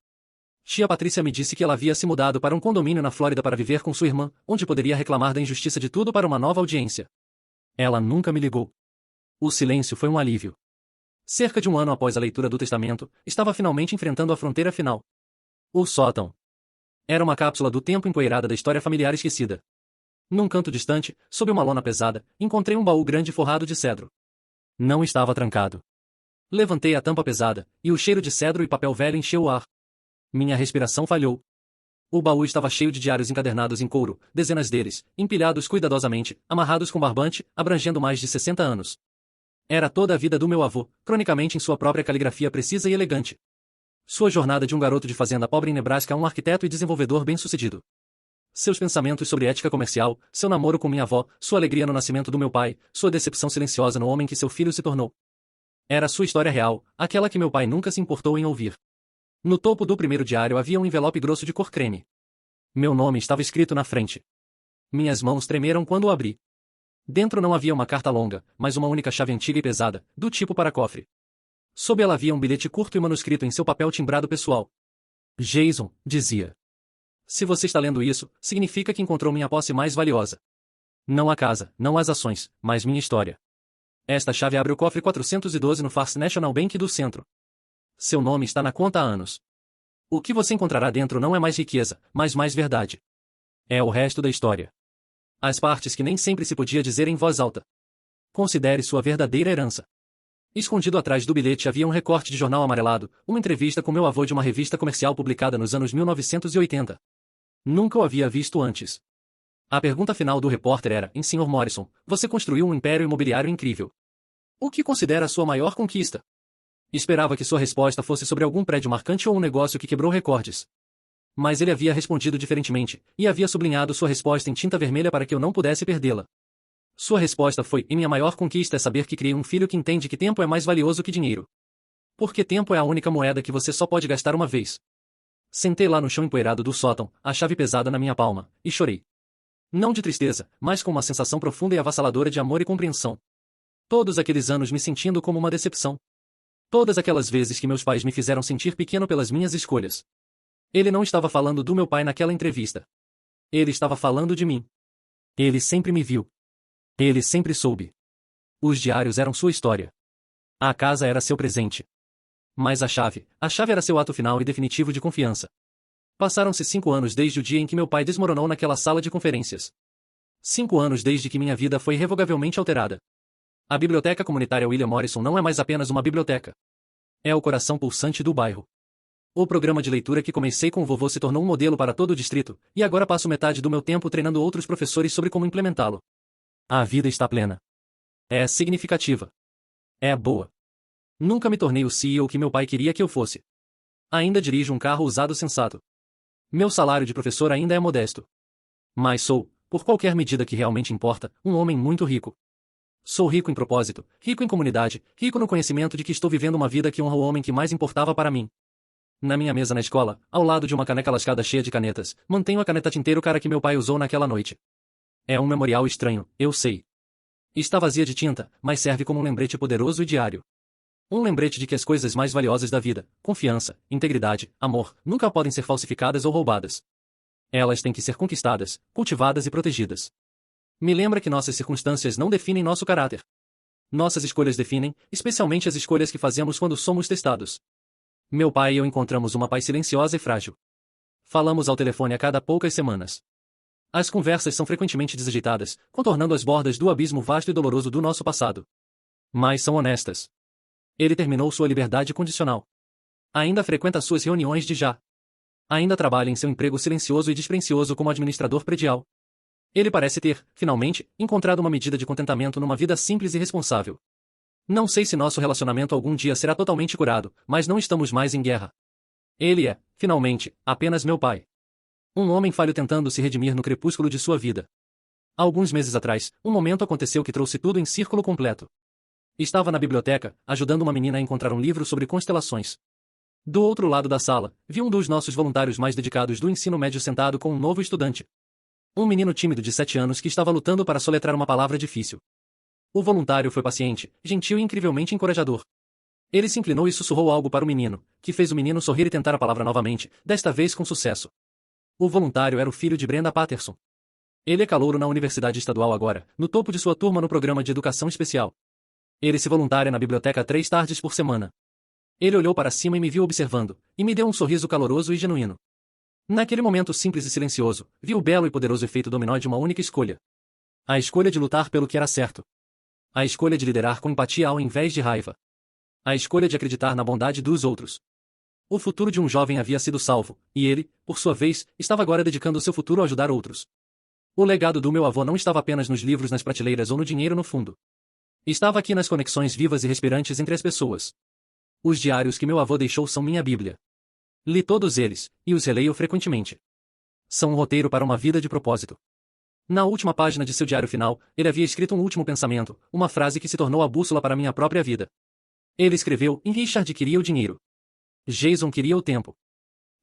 Tia Patrícia me disse que ela havia se mudado para um condomínio na Flórida para viver com sua irmã, onde poderia reclamar da injustiça de tudo para uma nova audiência. Ela nunca me ligou. O silêncio foi um alívio. Cerca de um ano após a leitura do testamento, estava finalmente enfrentando a fronteira final. O sótão. Era uma cápsula do tempo empoeirada da história familiar esquecida. Num canto distante, sob uma lona pesada, encontrei um baú grande forrado de cedro. Não estava trancado. Levantei a tampa pesada, e o cheiro de cedro e papel velho encheu o ar. Minha respiração falhou. O baú estava cheio de diários encadernados em couro, dezenas deles, empilhados cuidadosamente, amarrados com barbante, abrangendo mais de 60 anos. Era toda a vida do meu avô, cronicamente em sua própria caligrafia precisa e elegante. Sua jornada de um garoto de fazenda pobre em Nebraska a um arquiteto e desenvolvedor bem-sucedido. Seus pensamentos sobre ética comercial, seu namoro com minha avó, sua alegria no nascimento do meu pai, sua decepção silenciosa no homem que seu filho se tornou. Era sua história real, aquela que meu pai nunca se importou em ouvir. No topo do primeiro diário havia um envelope grosso de cor creme. Meu nome estava escrito na frente. Minhas mãos tremeram quando o abri. Dentro não havia uma carta longa, mas uma única chave antiga e pesada, do tipo para cofre. Sob ela havia um bilhete curto e manuscrito em seu papel timbrado pessoal. Jason, dizia. Se você está lendo isso, significa que encontrou minha posse mais valiosa. Não a casa, não as ações, mas minha história. Esta chave abre o cofre 412 no First National Bank do centro. Seu nome está na conta há anos. O que você encontrará dentro não é mais riqueza, mas mais verdade. É o resto da história. As partes que nem sempre se podia dizer em voz alta. Considere sua verdadeira herança. Escondido atrás do bilhete havia um recorte de jornal amarelado, uma entrevista com meu avô de uma revista comercial publicada nos anos 1980. Nunca o havia visto antes. A pergunta final do repórter era: Sr. Morrison, você construiu um império imobiliário incrível. O que considera sua maior conquista? Esperava que sua resposta fosse sobre algum prédio marcante ou um negócio que quebrou recordes. Mas ele havia respondido diferentemente, e havia sublinhado sua resposta em tinta vermelha para que eu não pudesse perdê-la. Sua resposta foi: e minha maior conquista é saber que criei um filho que entende que tempo é mais valioso que dinheiro. Porque tempo é a única moeda que você só pode gastar uma vez. Sentei lá no chão empoeirado do sótão, a chave pesada na minha palma, e chorei. Não de tristeza, mas com uma sensação profunda e avassaladora de amor e compreensão. Todos aqueles anos me sentindo como uma decepção. Todas aquelas vezes que meus pais me fizeram sentir pequeno pelas minhas escolhas. Ele não estava falando do meu pai naquela entrevista. Ele estava falando de mim. Ele sempre me viu. Ele sempre soube. Os diários eram sua história. A casa era seu presente. Mas a chave era seu ato final e definitivo de confiança. Passaram-se 5 anos desde o dia em que meu pai desmoronou naquela sala de conferências. 5 anos desde que minha vida foi irrevogavelmente alterada. A Biblioteca Comunitária William Morrison não é mais apenas uma biblioteca. É o coração pulsante do bairro. O programa de leitura que comecei com o vovô se tornou um modelo para todo o distrito, e agora passo metade do meu tempo treinando outros professores sobre como implementá-lo. A vida está plena. É significativa. É boa. Nunca me tornei o CEO que meu pai queria que eu fosse. Ainda dirijo um carro usado sensato. Meu salário de professor ainda é modesto. Mas sou, por qualquer medida que realmente importa, um homem muito rico. Sou rico em propósito, rico em comunidade, rico no conhecimento de que estou vivendo uma vida que honra o homem que mais importava para mim. Na minha mesa na escola, ao lado de uma caneca lascada cheia de canetas, mantenho a caneta tinteiro cara que meu pai usou naquela noite. É um memorial estranho, eu sei. Está vazia de tinta, mas serve como um lembrete poderoso e diário. Um lembrete de que as coisas mais valiosas da vida, confiança, integridade, amor, nunca podem ser falsificadas ou roubadas. Elas têm que ser conquistadas, cultivadas e protegidas. Me lembra que nossas circunstâncias não definem nosso caráter. Nossas escolhas definem, especialmente as escolhas que fazemos quando somos testados. Meu pai e eu encontramos uma paz silenciosa e frágil. Falamos ao telefone a cada poucas semanas. As conversas são frequentemente desajeitadas, contornando as bordas do abismo vasto e doloroso do nosso passado. Mas são honestas. Ele terminou sua liberdade condicional. Ainda frequenta suas reuniões de já. Ainda trabalha em seu emprego silencioso e desprencioso como administrador predial. Ele parece ter, finalmente, encontrado uma medida de contentamento numa vida simples e responsável. Não sei se nosso relacionamento algum dia será totalmente curado, mas não estamos mais em guerra. Ele é, finalmente, apenas meu pai. Um homem falho tentando se redimir no crepúsculo de sua vida. Alguns meses atrás, um momento aconteceu que trouxe tudo em círculo completo. Estava na biblioteca, ajudando uma menina a encontrar um livro sobre constelações. Do outro lado da sala, vi um dos nossos voluntários mais dedicados do ensino médio sentado com um novo estudante. Um menino tímido de 7 anos que estava lutando para soletrar uma palavra difícil. O voluntário foi paciente, gentil e incrivelmente encorajador. Ele se inclinou e sussurrou algo para o menino, que fez o menino sorrir e tentar a palavra novamente, desta vez com sucesso. O voluntário era o filho de Brenda Patterson. Ele é calouro na Universidade Estadual agora, no topo de sua turma no programa de educação especial. Ele se voluntária na biblioteca 3 tardes por semana. Ele olhou para cima e me viu observando, e me deu um sorriso caloroso e genuíno. Naquele momento simples e silencioso, vi o belo e poderoso efeito dominó de uma única escolha. A escolha de lutar pelo que era certo. A escolha de liderar com empatia ao invés de raiva. A escolha de acreditar na bondade dos outros. O futuro de um jovem havia sido salvo, e ele, por sua vez, estava agora dedicando o seu futuro a ajudar outros. O legado do meu avô não estava apenas nos livros nas prateleiras ou no dinheiro no fundo. Estava aqui nas conexões vivas e respirantes entre as pessoas. Os diários que meu avô deixou são minha Bíblia. Li todos eles, e os releio frequentemente. São um roteiro para uma vida de propósito. Na última página de seu diário final, ele havia escrito um último pensamento, uma frase que se tornou a bússola para minha própria vida. Ele escreveu: "E Richard queria o dinheiro. Jason queria o tempo."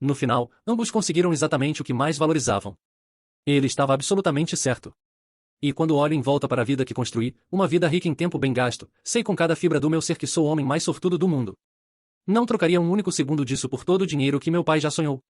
No final, ambos conseguiram exatamente o que mais valorizavam. Ele estava absolutamente certo. E quando olho em volta para a vida que construí, uma vida rica em tempo bem gasto, sei com cada fibra do meu ser que sou o homem mais sortudo do mundo. Não trocaria um único segundo disso por todo o dinheiro que meu pai já sonhou.